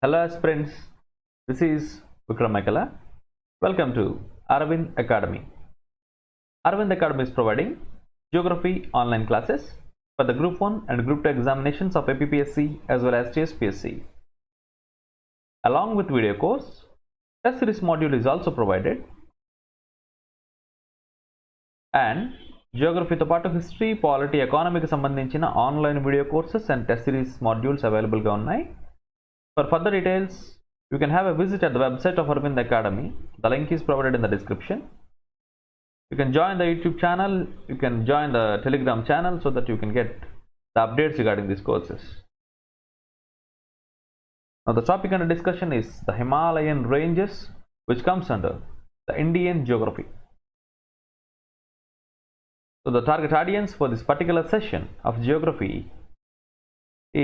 Hello aspirants, this is Vikram Mekala. Welcome to ARAVIND Academy. ARAVIND Academy is providing geography online classes for the Group 1 and Group 2 examinations of APPSC as well as TSPSC. Along with video course, test series module is also provided, and geography తో పాటు history, polity, economy కి సంబంధించిన online video courses and test series modules available గా ఉన్నాయి. For further details, you can have a visit at the website of ARAVIND Academy. The link is provided in the description. You can join the YouTube channel, you can join the Telegram channel so that you can get the updates regarding these courses. Now the topic under discussion is the Himalayan ranges, which comes under the Indian geography. So the target audience for this particular session of geography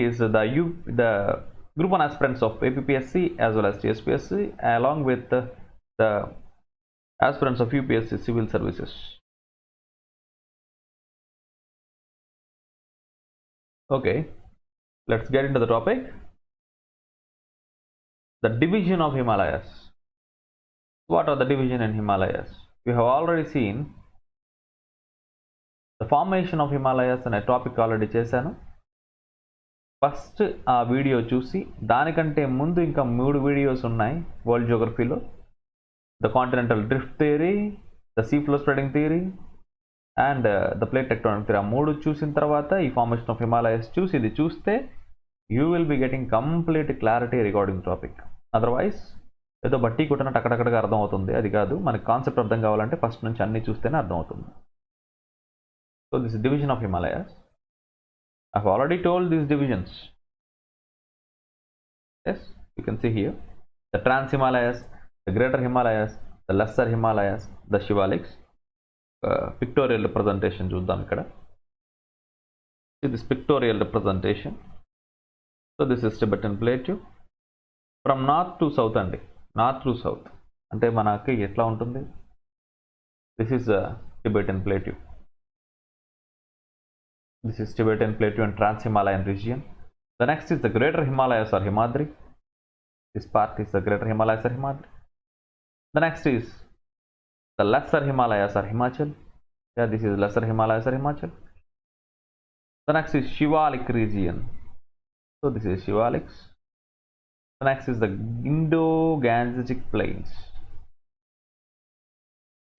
is the Group 1 aspirants of APPSC as well as TSPSC, along with the aspirants of UPSC civil services. Okay, let's get into the topic. The division of Himalayas. What are the division in Himalayas? We have already seen the formation of Himalayas and a topic already చేశాను. First ఆ video చూసి దానికంటే ముందు ఇంకా 3 videos ఉన్నాయి world జియోగ్రఫీలో. The continental drift theory, the sea floor spreading theory and the plate tectonic theory. ఆ 3 చూసిన తర్వాత ఈ ఫార్మేషన్ ఆఫ్ హిమాలయస్ చూసి ఇది చూస్తే you will be getting complete clarity regarding topic. Otherwise ఏదో బట్టి కొట్టినట్టు అక్కడక్కడగా అర్థం అవుతుంది, అది కాదు. మనకి కాన్సెప్ట్ అర్థం కావాలంటే ఫస్ట్ నుంచి అన్ని చూస్తేనే అర్థం అవుతుంది. So this division of Himalayas. I've already told these divisions. Yes, you can see here the Trans Himalayas, the Greater Himalayas, the Lesser Himalayas, the Shivaliks. Pictorial representation చూద్దాం ఇక్కడ. See this pictorial representation. So this is Tibetan Plateau from north to south అండి. North to south అంటే మనకి ఎట్లా ఉంటుంది? This is Tibetan Plateau. This is Tibetan Plateau and Trans-Himalayan region. The next is the Greater Himalayas or Himadri. This part is the Greater Himalayas or Himadri. The next is the Lesser Himalayas or Himachal. Yeah, this is Lesser Himalayas or Himachal. The next is Shivalik region. So this is Shivaliks. The next is the Indo-Gangetic Plains.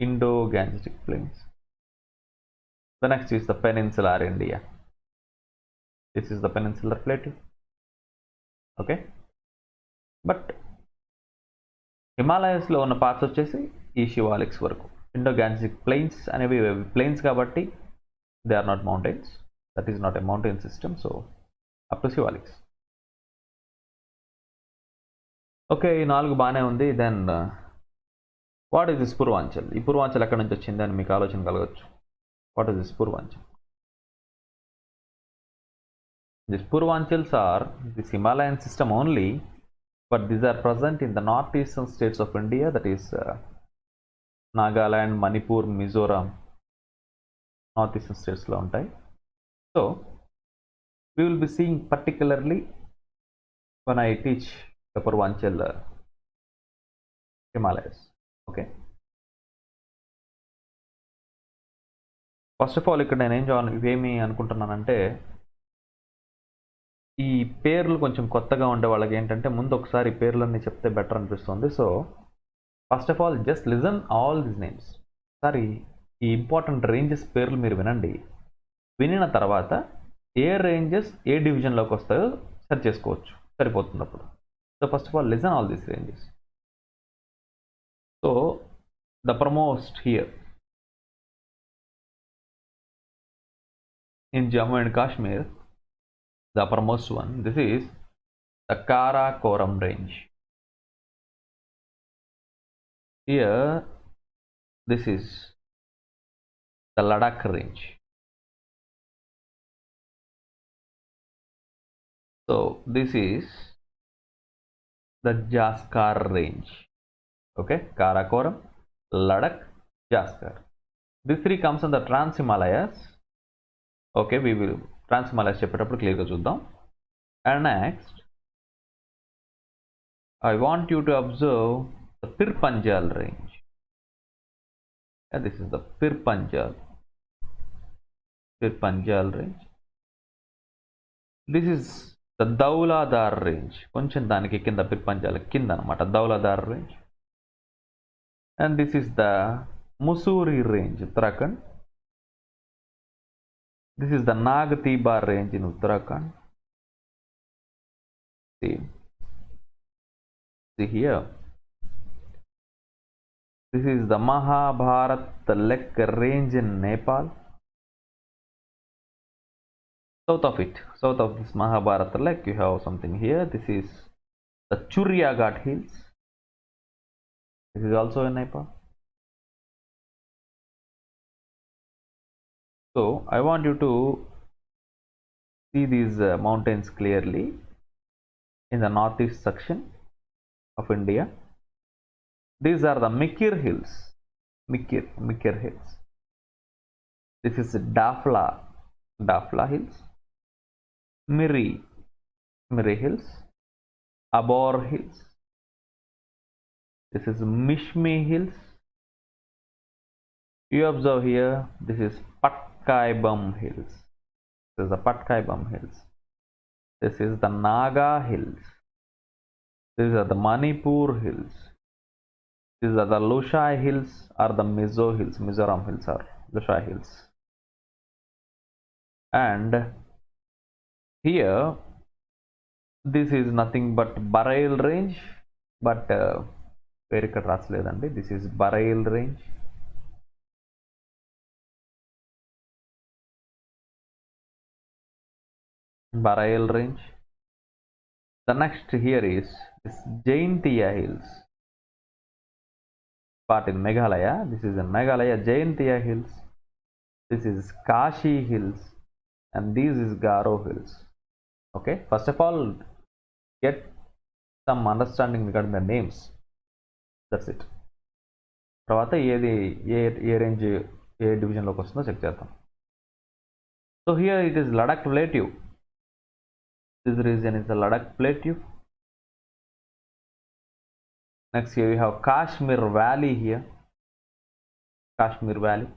Indo-Gangetic Plains. The next is the peninsular India. This is the peninsular plateau. Okay, but Himalayas లో ఉన్న parts వచ్చేసి ఈ శివాలిక్స్ వరకు. Indo Gangetic plains అనేవి plains కాబట్టి they are not mountains. That is not a mountain system. So up to Shivaliks. Okay, ఈ 4 బాగానే ఉంది. Then what is this Purvanchal? ఈ పూర్వాంచల్ ఎక్కడి నుంచి వచ్చింది అని మీకు ఆలోచన కలగచ్చు. What is this Purvanchal? These Purvanchals are this Himalayan system only, but these are present in the northeastern states of India, that is Nagaland, Manipur, Mizoram, northeastern states lo untai. So we will be seeing particularly when I teach the Purvanchal Himalayas. Okay, first of all ఇక్కడ నేను ఏమి అనుకుంటున్నానంటే, ఈ పేర్లు కొంచెం కొత్తగా ఉండే వాళ్ళకి ఏంటంటే ముందు ఒకసారి పేర్లన్నీ చెప్తే బెటర్ అనిపిస్తుంది. So first of all just listen all these names. ఒకసారి ఈ ఇంపార్టెంట్ రేంజెస్ పేర్లు మీరు వినండి. వినిన తర్వాత ఏ రేంజెస్ ఏ డివిజన్లోకి వస్తాయో సెర్చ్ చేసుకోవచ్చు, సరిపోతుంది అప్పుడు. So first of all listen all these ranges. So the foremost here in Jammu and Kashmir, the uppermost one, this is the Karakoram range. Here this is the Ladakh range. So this is the Jaskar range. Okay, Karakoram, Ladakh, Jaskar. This 3 comes on the Trans Himalayas. Okay, we will Trans Himalayas చెప్పేటప్పుడు క్లియర్గా చూద్దాం. And next I want you to observe the Pirpanjal range. Yeah, this is the Pirpanjal range. This is the Dauladar range. కొంచెం దానికి కింద Pirpanjal కింద అన్నమాట Dauladar range. And this is the Mussoorie range, Uttarakhand. This is the Nagatibar range in Uttarakhand. See here. This is the Mahabharat Lek range in Nepal. South of it, south of this Mahabharat Lek, you have something here. This is the Churiaghat Hills. This is also in Nepal. So I want you to see these mountains clearly in the northeast section of India. These are the Mikir Hills. Mikir Hills. This is Dafla Hills. Miri Hills. Abor Hills. This is Mishmi Hills. You observe here, this is Patkaibam Hills. This is the Patkaibam Hills. This is the Naga Hills. These are the Manipur Hills. These are the Lushai Hills or the Mizo Hills. Mizoram Hills are Lushai Hills. And here, this is nothing but Barail range. But very రాసలేదండి. This is Barail range. Barail range. The next here is this Jaintia Hills. Part in Meghalaya. This is in Meghalaya, Jaintia Hills. This is Kashi Hills. And this is Garo Hills. Okay. First of all, get some understanding regarding the names. That's it. తర్వాత ఏది ఏ range ఏ డివిజన్లోకి వస్తుందో check చేద్దాం. So here it is Ladakh Plateau. This region is the Ladakh Plateau. Next here we have Kashmir Valley here. Kashmir Valley.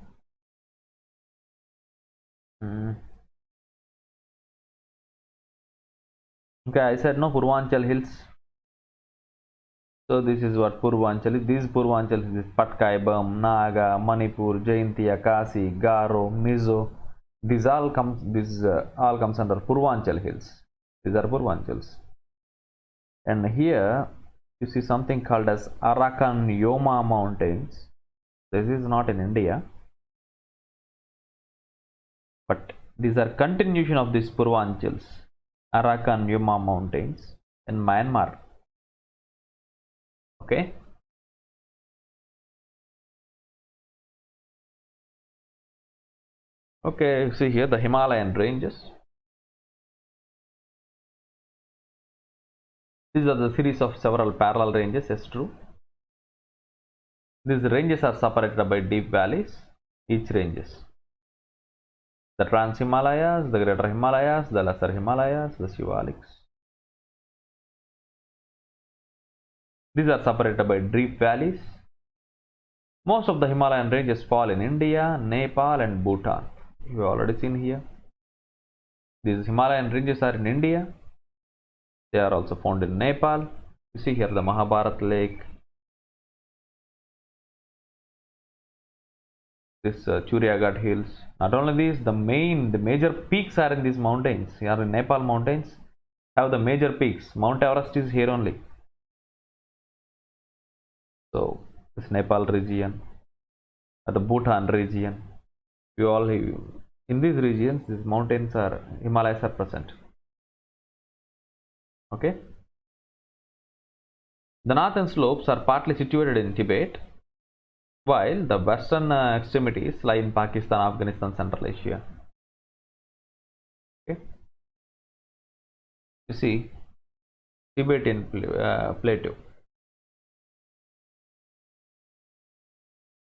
Okay, I said no, Purvanchal Hills. So this is what Purvanchal is. These Purvanchal is Patkaibam, Naga, Manipur, Jaintia, Kasi, Garo, Mizo. These all comes under Purvanchal Hills. These are Purvanchals. And here you see something called as Arakan Yoma Mountains. This is not in India, but these are continuation of these Purvanchals. Arakan Yoma Mountains in Myanmar. Okay. Okay, see here the Himalayan ranges. These are the series of several parallel ranges. Yes, true. These ranges are separated by deep valleys. Each ranges. The Trans Himalayas, the Greater Himalayas, the Lesser Himalayas, the Shivaliks. These are separated by deep valleys. Most of the Himalayan ranges fall in India, Nepal and Bhutan. You have already seen here. These Himalayan ranges are in India. They are also found in Nepal. You see here the Mahabharat Lake. This Churiaghat Hills. Not only these, the major peaks are in these mountains. Here in Nepal mountains have the major peaks. Mount Everest is here only. So this Nepal region, the Bhutan region, in these regions, these mountains are Himalayas are present. Okay. The northern slopes are partly situated in Tibet, while the western extremities lie in Pakistan, Afghanistan, Central Asia. Okay. You see Tibetan plateau.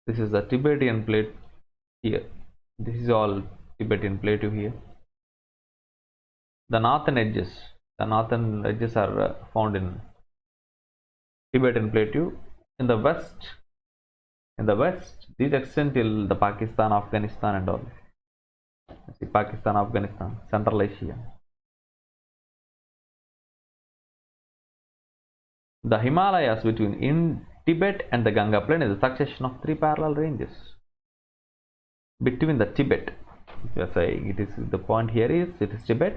This is the Tibetan plate here. This is all Tibetan plateau here. The northern edges are found in Tibetan Plateau. In the west, these extend till the Pakistan, Afghanistan and all. See, Pakistan, Afghanistan, Central Asia. The Himalayas between Tibet and the Ganga plain is a succession of 3 parallel ranges. Between the Tibet, it is the point here is it is Tibet,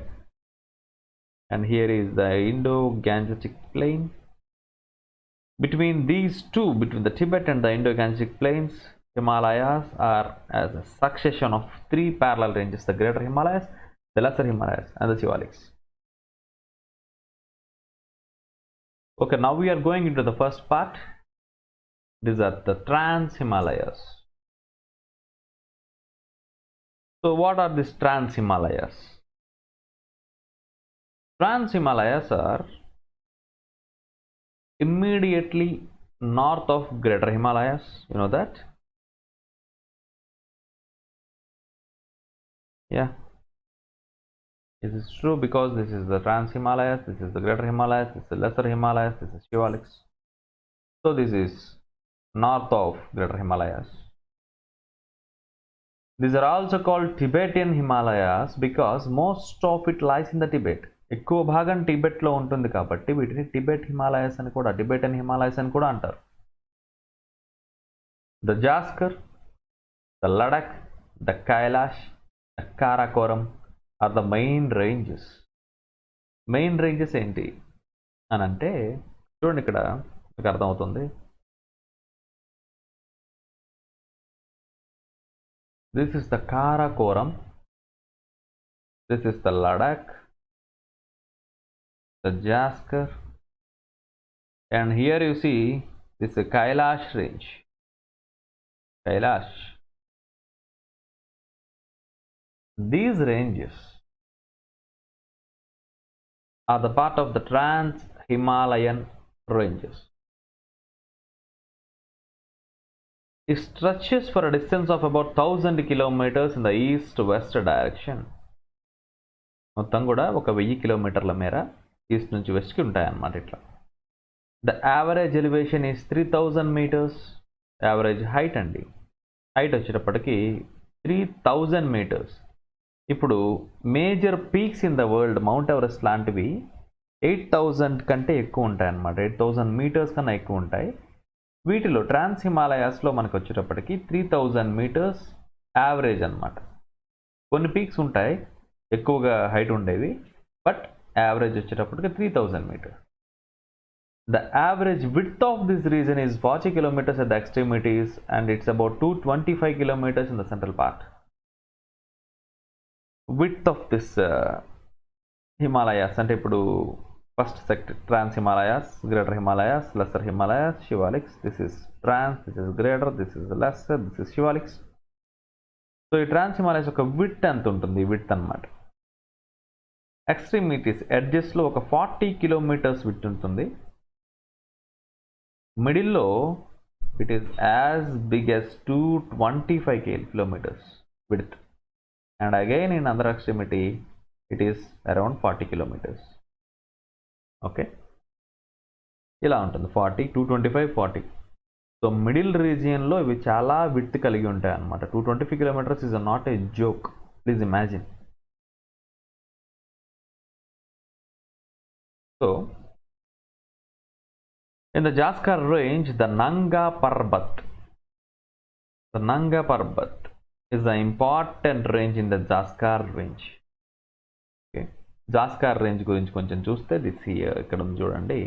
and here is the Indo-Gangetic plain. Between these two, between the Tibet and the Indo-Gangetic plains, Himalayas are as a succession of 3 parallel ranges: the Greater Himalayas, the Lesser Himalayas, and the Shivaliks. Okay, now we are going into the first part. These are the Trans-Himalayas. So what are these Trans-Himalayas? Trans-Himalayas are immediately north of Greater Himalayas. You know that? Yeah. This is true because this is the Trans-Himalayas, this is the Greater Himalayas, this is the Lesser Himalayas, this is Shivaliks. So this is north of Greater Himalayas. These are also called Tibetan Himalayas because most of it lies in the Tibet. ఎక్కువ భాగం టిబెట్లో ఉంటుంది కాబట్టి వీటిని Tibet Himalayas అని కూడా, Tibetan Himalayas అని కూడా అంటారు. The Zanskar, the Ladakh, the Kailash, the Karakoram are the main ranges. Main ranges ఏంటి అని అంటే చూడండి, ఇక్కడ మీకు అర్థమవుతుంది. This is the Karakoram, this is the Ladakh, the Jaskar, and here you see this is Kailash range. Kailash. These ranges are the part of the Trans-Himalayan ranges. It stretches for a distance of about 1000 kilometers in the east-west direction. మొత్తం కూడా ఒక 1000 కిలోమీటర్ల మేర east నుంచి వెస్ట్కి ఉంటాయన్నమాట ఇట్లా. The average elevation is 3000 meters. Average height అండి, హైట్ వచ్చేటప్పటికి 3000 మీటర్స్. ఇప్పుడు major peaks in the world, Mount Everest లాంటివి 8000 కంటే ఎక్కువ ఉంటాయి అన్నమాట. 8000 మీటర్స్ కన్నా ఎక్కువ ఉంటాయి. వీటిలో ట్రాన్స్ హిమాలయాస్లో మనకు వచ్చేటప్పటికి 3000 మీటర్స్ యావరేజ్ అన్నమాట. కొన్ని పీక్స్ ఉంటాయి ఎక్కువగా హైట్ ఉండేవి, బట్ యావరేజ్ వచ్చేటప్పటికి 3000 meters. The average width of this region is 40 kilometers at the extremities and it's about 225 kilometers in the central part. Width of this Himalayas అంటే ఇప్పుడు first sector trans Himalayas, greater Himalayas, lesser Himalayas, Shivaliks. This is trans, this is greater, this is lesser, this is Shivaliks. So ఈ trans Himalayas ఒక width ఎంత ఉంటుంది, width అన్నమాట. Extremities ఎడ్జెస్లో ఒక 40 kilometers width ఉంటుంది. మిడిల్లో it is as big as 225 kilometers width, and again in other extremity it is around 40 kilometers. Okay, ఇలా ఉంటుంది 40, 225, 40. సో మిడిల్ రీజియన్లో ఇవి చాలా విడ్త్ కలిగి ఉంటాయి అన్నమాట. 225 kilometers is not a joke, please imagine. So in the Jaskar range, the Nanga Parbat is the important range in the Jaskar range. Okay, Jaskar range గురించి కొంచెం చూస్తే this here ఇక్కడ ఉంది చూడండి.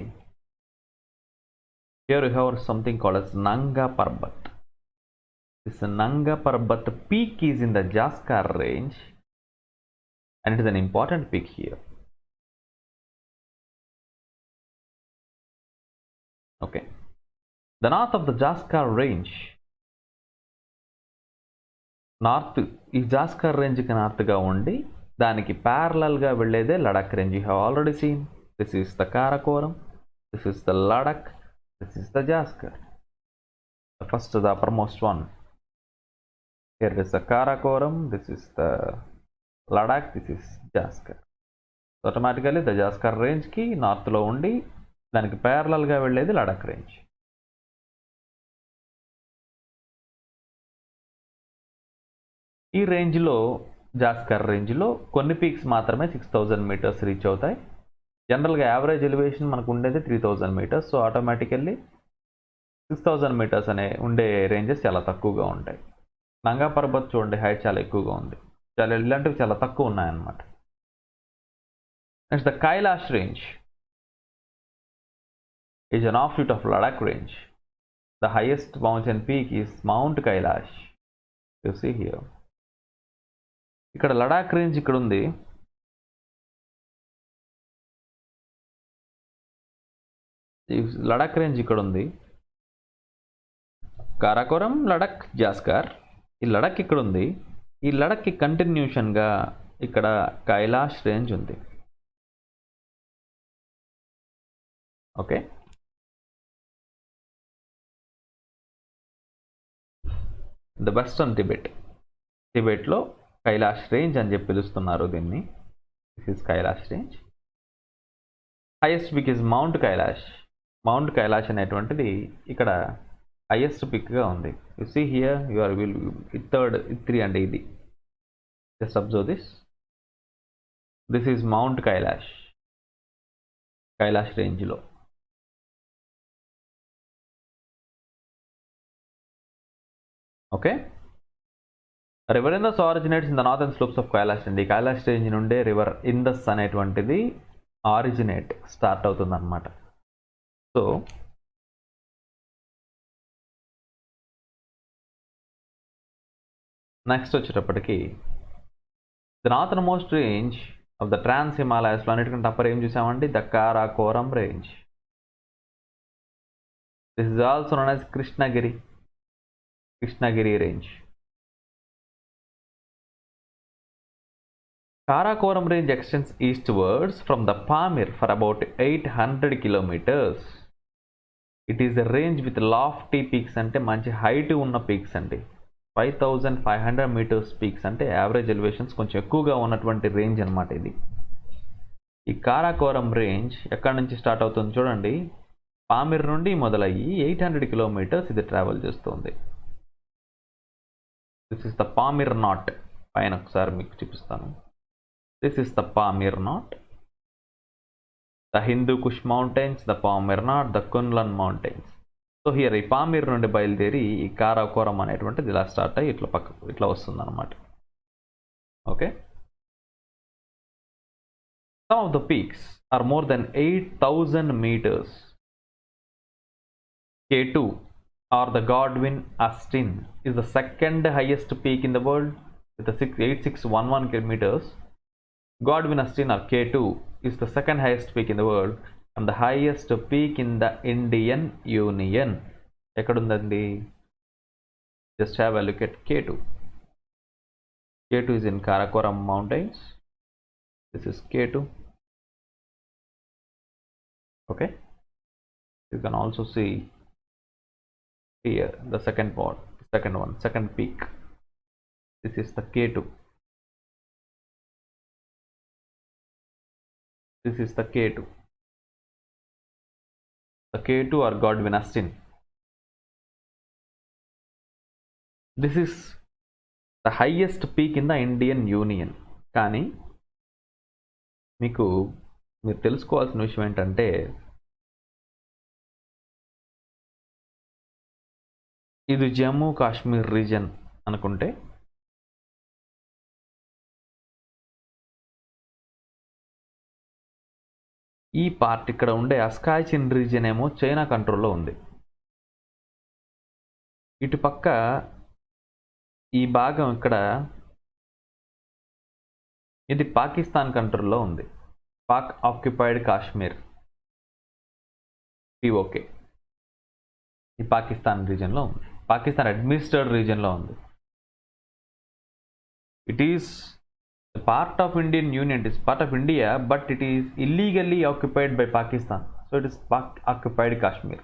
Here you have something called as Nanga Parbat. This Nanga Parbat peak is in the Jaskar range and it is an important peak here. Okay, the north of the Jaskar range, north ఈ జాస్కర్ రేంజ్కి నార్త్గా ఉండి దానికి ప్యారలల్గా వెళ్ళేదే Ladakh range. You have already seen this is the Karakoram, this is the Ladakh, this is the Zanskar. The first the uppermost one here is the Karakoram, this is the Ladakh, this is Zanskar. Automatically the Zanskar రేంజ్కి నార్త్లో ఉండి దానికి ప్యారలల్గా వెళ్ళేది లడాక్ రేంజ్. ఈ రేంజ్లో జాస్కర్ రేంజ్లో కొన్ని పీక్స్ మాత్రమే 6000 మీటర్స్ రీచ్ అవుతాయి. జనరల్గా యావరేజ్ ఎలివేషన్ మనకు ఉండేది 3000 మీటర్స్. సో ఆటోమేటికల్లీ 6000 మీటర్స్ అనే ఉండే రేంజెస్ చాలా తక్కువగా ఉంటాయి. నంగా పర్బత్ చూడండి, హైట్ చాలా ఎక్కువగా ఉంది. ఇలాంటివి చాలా తక్కువ ఉన్నాయన్నమాట. Next the Kailash range is an offshoot of Ladakh range. The highest mountain peak is Mount Kailash. You see here. ఇక్కడ లడాక్ రేంజ్ ఇక్కడ ఉంది. లడాక్ రేంజ్ ఇక్కడ ఉంది. కారాకోరం, లడాక్, జాస్కర్. ఈ లడాక్ ఇక్కడ ఉంది. ఈ లడాక్కి కంటిన్యూషన్గా ఇక్కడ కైలాష్ రేంజ్ ఉంది. ఓకే. ద వెస్టర్న్ టిబెట్లో కైలాష్ రేంజ్ అని చెప్పి పిలుస్తున్నారు దీన్ని. This is Kailash range. Highest peak is mount Kailash. Mount Kailash అనేటువంటిది ఇక్కడ హైయెస్ట్ పిక్గా ఉంది. You see here you are third 3 అండి ఇది. Just observe this. This is mount Kailash రేంజ్లో. Okay. River Indus originates in the northern slopes of Kailash అండి. కైలాష్ రేంజ్ నుండే river Indus అనేటువంటిది స్టార్ట్ అవుతుంది అన్నమాట. సో నెక్స్ట్ వచ్చేటప్పటికి the northern most range of the trans హిమాలయాస్లో అన్నిటికంటే అప్పర్ ఏం చూసామండి, the Karakoram range. This is also known as Krishnagiri range. Karakoram range extends eastwards from the Pamir for about 800 kilometers. It is a range with lofty peaks అంటే మంచి height ఉన్న peaks అండి. 5500 meters peaks అంటే average elevations కొంచెం ఎక్కువగా ఉన్నటువంటి range అనమాట ఇది. ఈ కారాకోరం రేంజ్ ఎక్కడి నుంచి స్టార్ట్ అవుతుంది చూడండి, పామిర్ నుండి మొదలయ్యి 800 కిలోమీటర్స్ ఇది ట్రావెల్ చేస్తుంది. This is the Pamir knot. పైన ఒకసారి మీకు చూపిస్తాను. This is the Pamir knot, the Hindu Kush mountains, the Pamir knot, the Kunlun mountains. So here ఈ పామిర్ నుండి బయలుదేరి ఈ కారాకోరం అనేటువంటిది ఇలా స్టార్ట్ అయ్యి ఇట్లా వస్తుంది అనమాట. Okay. Some of the peaks are more than 8000 meters. K2 or the Godwin-Austen is the second highest peak in the world with 8611 meters. Godwin-Austen or K2 is the second highest peak in the world and the highest peak in the Indian Union. Ekkadundandi? Just have a look at K2. K2 is in Karakoram Mountains. This is K2. Okay. You can also see here the second peak. This is the K2. This is the K2. The K2 or Godwin-Austen. This is the highest peak in the Indian Union. కానీ మీరు తెలుసుకోవాల్సిన విషయం ఏంటంటే ఇది Jammu Kashmir reason అనుకుంటే ఈ part ఇక్కడ ఉండే అస్కాయిచిన్ రీజన్ ఏమో చైనా కంట్రోల్లో ఉంది. ఇటు పక్క ఈ భాగం ఇక్కడ ఇది పాకిస్తాన్ కంట్రోల్లో ఉంది. పాక్ ఆక్యుపైడ్ కాశ్మీర్, POK, ఈ పాకిస్తాన్ రీజన్లో ఉంది. పాకిస్తాన్ అడ్మినిస్ట్రేటెడ్ రీజన్లో ఉంది. It is part of Indian union, it is part of India, but it is illegally occupied by Pakistan. So it is Pak occupied Kashmir.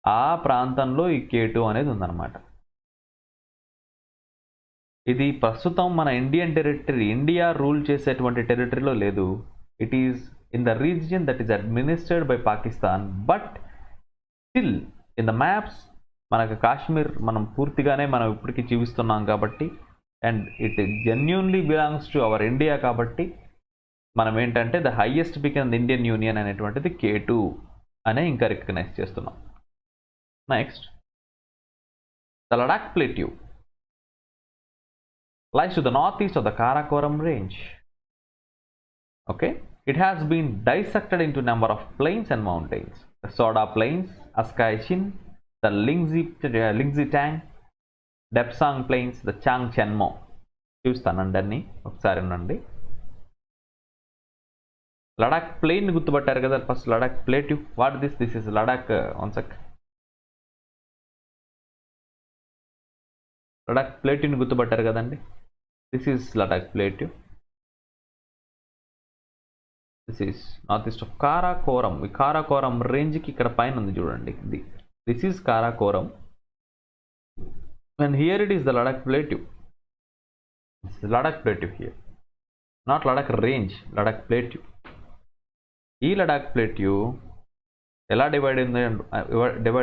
ఆ ప్రాంతంలో ఈ K2 అనేది ఉందన్నమాట. ఇది ప్రస్తుతం మన ఇండియన్ టెరిటరీ, ఇండియా రూల్ చేసేటువంటి టెరిటరీలో లేదు. It is in the region that is administered by Pakistan, but still in the maps మనకు కాశ్మీర్ మనం పూర్తిగానే మనం ఇప్పటికీ జీవిస్తున్నాం కాబట్టి, and it genuinely belongs to our India కాబట్టి మనం ఏంటంటే the highest peak in the Indian union అనేటువంటిది K2 అనే ఇంకా రికగ్నైజ్ చేస్తున్నాం. Next, the Ladakh plateau lies to the northeast of the Karakoram range. Okay, it has been dissected into number of plains and mountains. The Soda Plains, Askai Chin, the Lingzi Tang, Depsang Plains, the Chang Chenmo. చూస్తానండి ఒకసారి ఉండండి. Ladakh plain గుర్తుపట్టారు కదా first. Ladakh plateau, what this is Ladakh. One sec. Ladakh ప్లేట్యూని గుర్తుపట్టారు కదండి. This is Ladakh plateau. This is north east of Karakoram. ఈ కారాకోరం రేంజ్కి ఇక్కడ పైన ఉంది చూడండి. This is Karakoram and here it is the Ladakh plateau. This is Ladakh plateau here, not Ladakh range, Ladakh plateau. ఈ లడాక్ ప్లేట్యూ ఎలా డివైడ్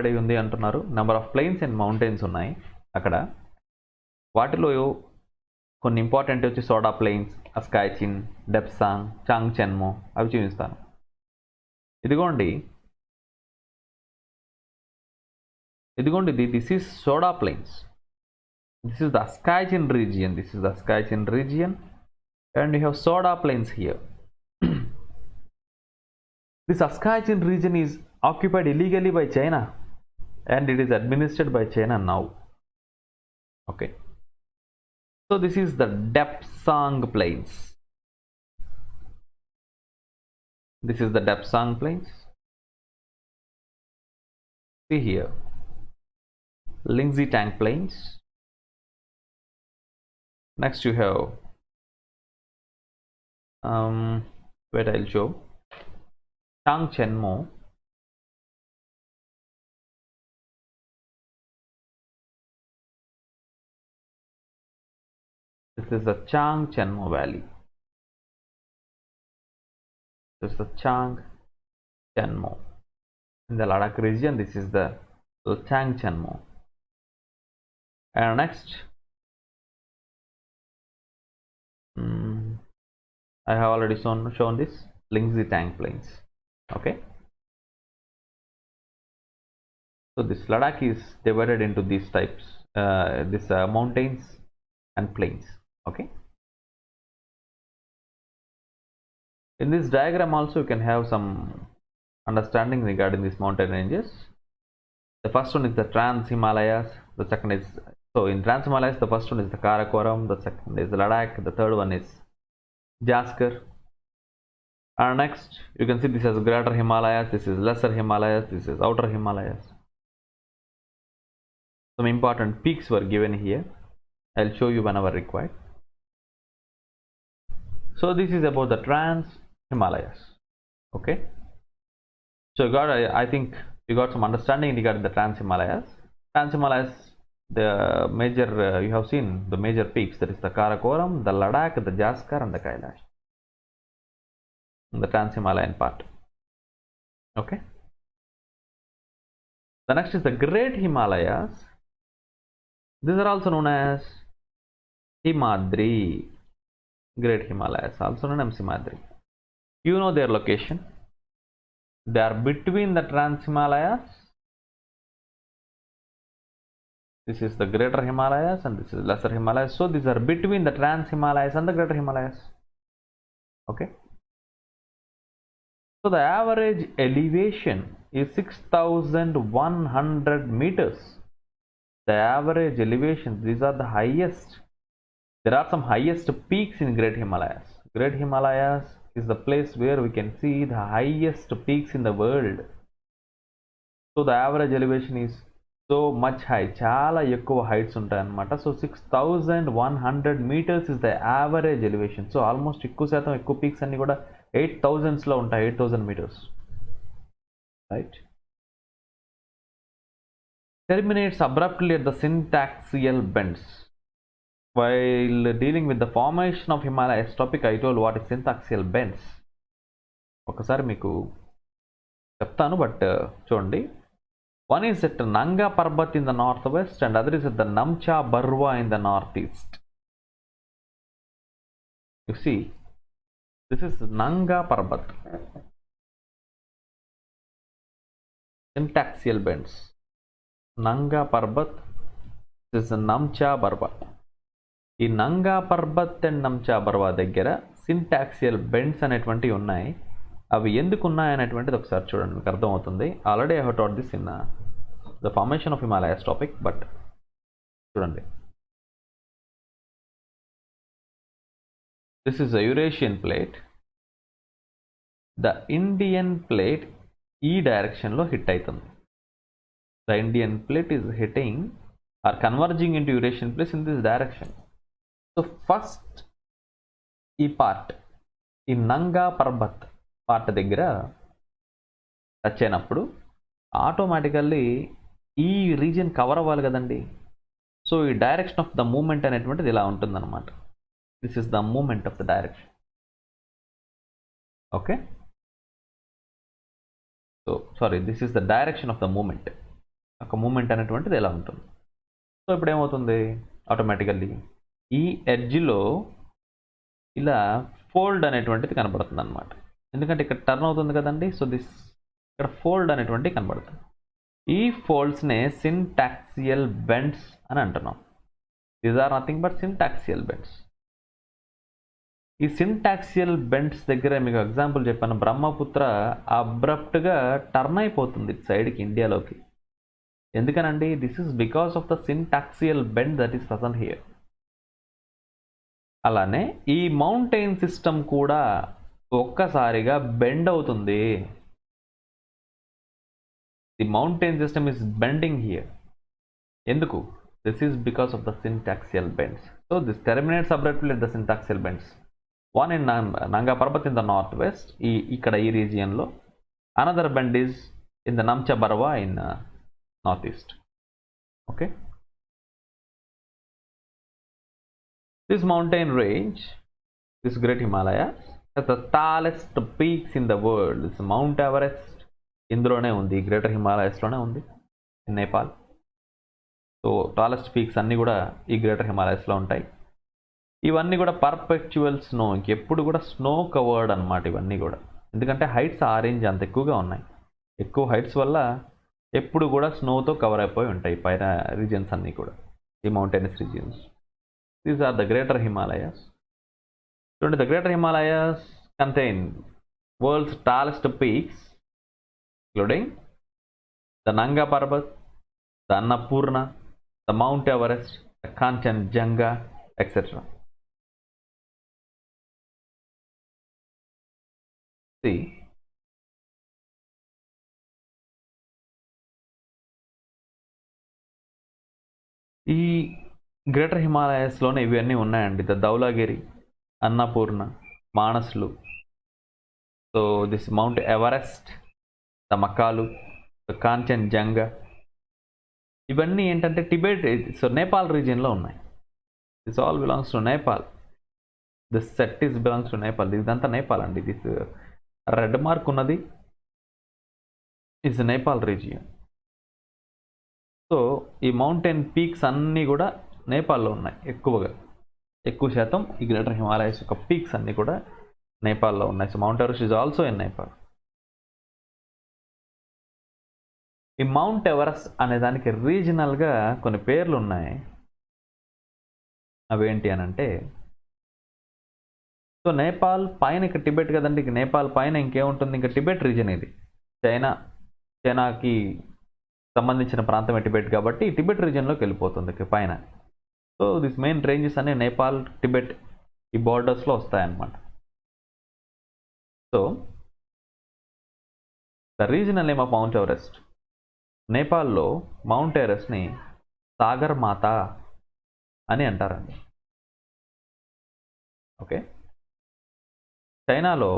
అయి ఉంది అంటున్నారు. Number of plains and mountains ఉన్నాయి అక్కడ. వాటిలో కొన్ని ఇంపార్టెంట్ వచ్చి సోడా ప్లెయిన్స్, అస్కాయ్ చిన్, డెప్సాంగ్, చాంగ్ చెన్మో అవి చూపిస్తాను. ఇదిగోండి this is Soda Plains. This is the అస్కాయ్ Chin region. This is the అస్కాయ్ Chin region and you have Soda Plains here. This Askai Chin region is occupied illegally by China and it is administered by China now. Okay. So this is the Depsang Plains. This is the Depsang Plains. See here. Lingzi Tang Plains. Next you have wait, I'll show. Chang Chenmo. This is the Chang Chenmo Valley. This is the Chang Chenmo. In the Ladakh region, this is the Chang Chenmo. And next, I have already shown this Lingzi Tang Plains. Okay, so this Ladakh is divided into these types, mountains and plains. Okay, in this diagram also you can have some understanding regarding these mountain ranges. The first one is the Trans Himalayas, the second is, so in Trans Himalayas the first one is the Karakoram, the second is the Ladakh, the third one is Jaskar. And next you can see this is Greater Himalayas, this is Lesser Himalayas, this is Outer Himalayas. Some important peaks were given here. I'll show you whenever required. So this is about the Trans Himalayas. Okay, so I think you got some understanding regarding the Trans Himalayas. Trans Himalayas, the major you have seen the major peaks, that is the Karakoram, the Ladakh, the Jaskar and the Kailash, the Trans Himalayan part. Okay, the next is the Great Himalayas. These are also known as Himadri. Great Himalayas, also known as Himadri. You know their location. They are between the Trans Himalayas. This is the Greater Himalayas and this is Lesser Himalayas. So these are between the Trans Himalayas and the Greater Himalayas. Okay. So the average elevation is 6,100 meters. The average elevation, these are the highest. There are some highest peaks in Great Himalayas. Great Himalayas is the place where we can see the highest peaks in the world. So the average elevation is so much high. Chala ఎక్కువ heights ఉంటాయి అన్నమాట. So 6,100 meters is the average elevation. So almost ఎక్కువ శాతం ఎక్కువ peaks అన్ని కూడా 8,000s లో ఉంటాయి. 8,000 meters. Right? Terminates abruptly at the syntaxial bends. While dealing with the formation of Himalayas topic, I told what is syntaxial bends. ఒకసారి మీకు చెప్తాను, బట్ చూడండి. One is at Nanga Parbat in the northwest and other is at the Namcha Barwa in the northeast. You see, this is Nanga Parbat. Syntaxial bends. Nanga Parbat, this is Namcha Barwa. ఈ Nanga Parbat and నంచా Barwa దగ్గర సింటాక్సియల్ bends అనేటువంటివి ఉన్నాయి. అవి ఎందుకు ఉన్నాయనేటువంటిది ఒకసారి చూడండి, మీకు అర్థమవుతుంది. Already I have taught this in the formation of Himalayas topic, but చూడండి. This is the Eurasian plate. The Indian plate ఈ డైరెక్షన్లో హిట్ అవుతుంది. The Indian plate is hitting or converging into Eurasian plates in this direction. So first ఈ part, ఈ Nanga Parbat part దగ్గర touch అయినప్పుడు automatically ఈ region cover అవ్వాలి కదండి. సో ఈ డైరెక్షన్ ఆఫ్ ద మూమెంట్ అనేటువంటిది ఇలా ఉంటుందన్నమాట. This is the movement of the direction. Okay, so sorry, this is the direction of the movement. ఒక మూమెంట్ అనేటువంటిది ఎలా ఉంటుంది. సో ఇప్పుడు ఏమవుతుంది, ఆటోమేటికల్లీ ఈ ఎడ్జ్లో ఇలా ఫోల్డ్ అనేటువంటిది కనబడుతుంది అనమాట. ఎందుకంటే ఇక్కడ టర్న్ అవుతుంది కదండి. సో దిస్ ఇక్కడ ఫోల్డ్ అనేటువంటిది కనబడుతుంది. ఈ ఫోల్డ్స్నే సింటాక్సియల్ బెండ్స్ అని అంటున్నాం. These are nothing but syntaxial bends. ఈ సింటాక్సియల్ బెండ్స్ దగ్గర మీకు ఎగ్జాంపుల్ చెప్పాను, బ్రహ్మపుత్ర అబ్రప్ట్గా టర్న్ అయిపోతుంది సైడ్కి ఇండియాలోకి. ఎందుకనండి, this is because of the syntaxial bend that is present here. అలానే ఈ మౌంటైన్ సిస్టమ్ కూడా ఒక్కసారిగా బెండ్ అవుతుంది. The mountain system is bending here. ఎందుకు? This is because of the syntaxial bends. So this terminates abruptly at the syntaxial bends. One in Nanga Parbat in the north west, ఇక్కడ ఈ రీజియన్లో. Another bend is in the Namcha Barwa in north east. Okay, this mountain range, this great Himalaya, has the tallest peaks in the world. This Mount Everest ఇందులోనే ఉంది, greater హిమాలయస్లోనే ఉంది, in Nepal. So tallest peaks అన్నీ కూడా ఈ greater హిమాలయస్లో ఉంటాయి. ఇవన్నీ కూడా perpetual snow, ఇంకెప్పుడు కూడా స్నో కవర్డ్ అనమాట ఇవన్నీ కూడా. ఎందుకంటే హైట్స్ ఆ రేంజ్ అంత ఎక్కువగా ఉన్నాయి. ఎక్కువ హైట్స్ వల్ల ఎప్పుడు కూడా స్నోతో కవర్ అయిపోయి ఉంటాయి పైన రీజియన్స్ అన్నీ కూడా, ఈ mountainous regions. These are the greater Himalayas. So the greater Himalayas contain world's tallest peaks, including the Nanga Parbat, the Annapurna, the Mount Everest, the Kanchenjunga, etc. See, ఈ గ్రేటర్ హిమాలయస్లోనే ఇవన్నీ ఉన్నాయండి. The Dhaulagiri, Annapurna, Manaslu, so this mount Everest, the Makalu, the Kanchenjunga, ఇవన్నీ ఏంటంటే Tibet, so Nepal రీజియన్లో ఉన్నాయి. This all belongs to Nepal. This set is belongs to Nepal. ఇదంతా నేపాల్ అండి. దిస్ రెడ్ మార్క్ ఉన్నది ఇస్ నేపాల్ రీజియన్. సో ఈ మౌంటైన్ పీక్స్ అన్నీ కూడా నేపాల్లో ఉన్నాయి. ఎక్కువ శాతం ఈ గ్రేటర్ హిమాలయస్ యొక్క పీక్స్ అన్నీ కూడా నేపాల్లో ఉన్నాయి. So mount Everest is also in Nepal. ఈ మౌంట్ ఎవరెస్ట్ అనే దానికి రీజనల్గా కొన్ని పేర్లు ఉన్నాయి. అవేంటి అని అంటే, సో నేపాల్ పైన ఇక టిబెట్ కదండి, ఇక నేపాల్ పైన ఇంకేముంటుంది, ఇంకా టిబెట్ రీజన్. ఇది చైనాకి సంబంధించిన ప్రాంతమే టిబెట్ కాబట్టి టిబెట్ రీజన్లోకి వెళ్ళిపోతుంది పైన. సో దిస్ మెయిన్ రేంజెస్ అనే నేపాల్, టిబెట్ ఈ బార్డర్స్లో వస్తాయన్నమాట. So the regional name of mount Everest, నేపాల్లో మౌంట్ ఎవరెస్ట్ని సాగర్ మాత అని అంటారండి. ఓకే, చైనాలో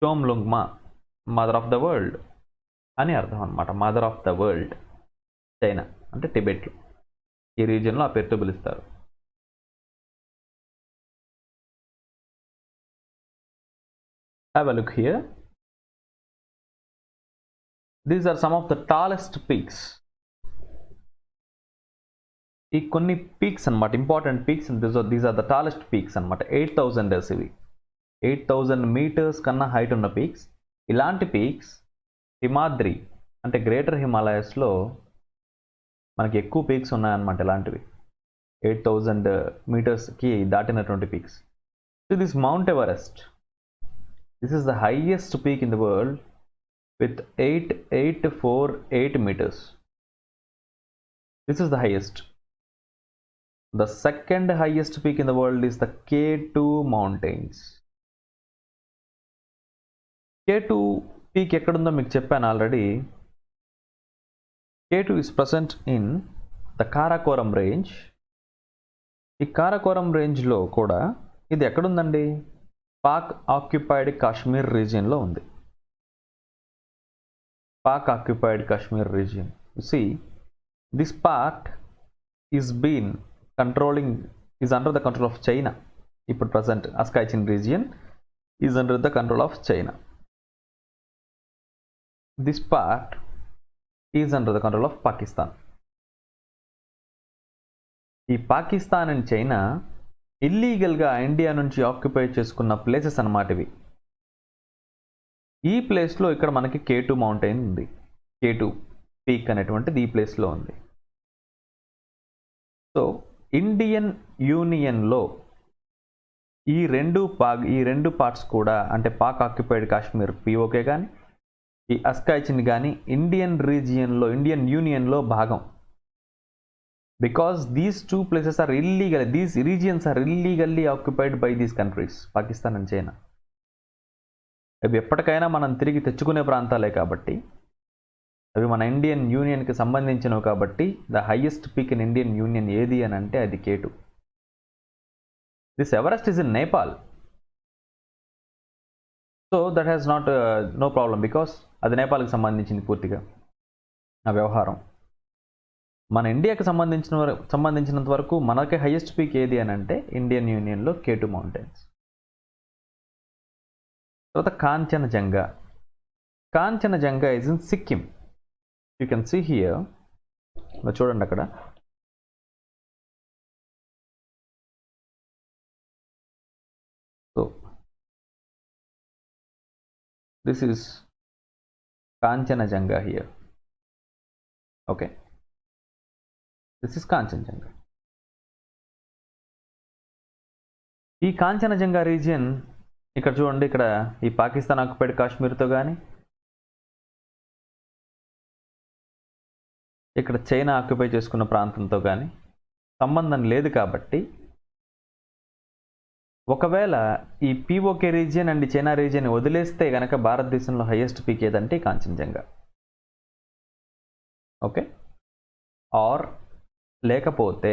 చోంగ్లుంగ్మా మదర్ ఆఫ్ ద వరల్డ్ అని అర్థం అనమాట. Mother of the world China అంటే టిబెట్లో, ఈ రీజియన్లో ఆ పేరుతో పిలుస్తారు. Have a look here. These are some of the tallest peaks. ఈ కొన్ని పీక్స్ అనమాట, important peaks. These are the tallest peaks అనమాట. 8,000 ఇవి 8,000 మీటర్స్ కన్నా హైట్ ఉన్న పీక్స్. ఇలాంటి పీక్స్ హిమాద్రి అంటే గ్రేటర్ హిమాలయస్లో మనకి ఎక్కువ పీక్స్ ఉన్నాయన్నమాట. ఇలాంటివి 8,000 మీటర్స్కి దాటినటువంటి peaks. So this mount Everest, this is the highest peak in the world with 8,848 meters. This is the highest. The second highest peak in the world is the K2 mountains. K2 peak ekkadundo meeku cheppanu already. K2 is present in the Karakoram range. ఈ కారాకోరం రేంజ్లో కూడా ఇది ఎక్కడుందండి? Pak occupied Kashmir రీజియన్లో ఉంది. Pak occupied Kashmir region. You see, this part is under the control of China. ఇప్పుడు present Askaichen region is under the control of China. This part is under the control of Pakistan. ఈ Pakistan and China ఇల్లీగల్గా India నుంచి occupy చేసుకున్న places అన్నమాట ఇవి. ఈ ప్లేస్లో ఇక్కడ మనకి K2 మౌంటైన్ ఉంది. K2 పీక్ అనేటువంటిది ఈ ప్లేస్లో ఉంది. సో ఇండియన్ యూనియన్లో ఈ రెండు పార్ట్స్ కూడా, అంటే పాక్ ఆక్యుపైడ్ కాశ్మీర్ POK కానీ ఈ అస్కాయిచిన్ కానీ ఇండియన్ యూనియన్లో భాగం. Because these two places are illegal, these regions are illegally occupied by these countries, Pakistan and China. అవి ఎప్పటికైనా మనం తిరిగి తెచ్చుకునే ప్రాంతాలే కాబట్టి, అవి మన ఇండియన్ యూనియన్కి సంబంధించినవి కాబట్టి, the highest peak in Indian union ఏది అని అంటే అది K2. This Everest is in Nepal. So that has no problem, because అది నేపాల్కి సంబంధించింది పూర్తిగా ఆ వ్యవహారం. మన ఇండియాకి సంబంధించినంత వరకు మనకి హైయెస్ట్ పీక్ ఏది అని అంటే ఇండియన్ యూనియన్లో K2 మౌంటైన్స్. తర్వాత Kanchenjunga is in Sikkim. You can see here, చూడండి అక్కడ. So this is Kanchenjunga here. Okay, this is Kanchenjunga. ఈ కాంచనజంగా రీజియన్ ఇక్కడ చూడండి, ఇక్కడ ఈ పాకిస్తాన్ ఆక్యుపైడ్ కాశ్మీర్తో కానీ, ఇక్కడ చైనా ఆక్యుపై చేసుకున్న ప్రాంతంతో కానీ సంబంధం లేదు. కాబట్టి ఒకవేళ ఈ POK region and China region వదిలేస్తే కనుక భారతదేశంలో హైయెస్ట్ పీక్ ఏదంటే కాంచనజంగా. ఓకే, ఆర్ లేకపోతే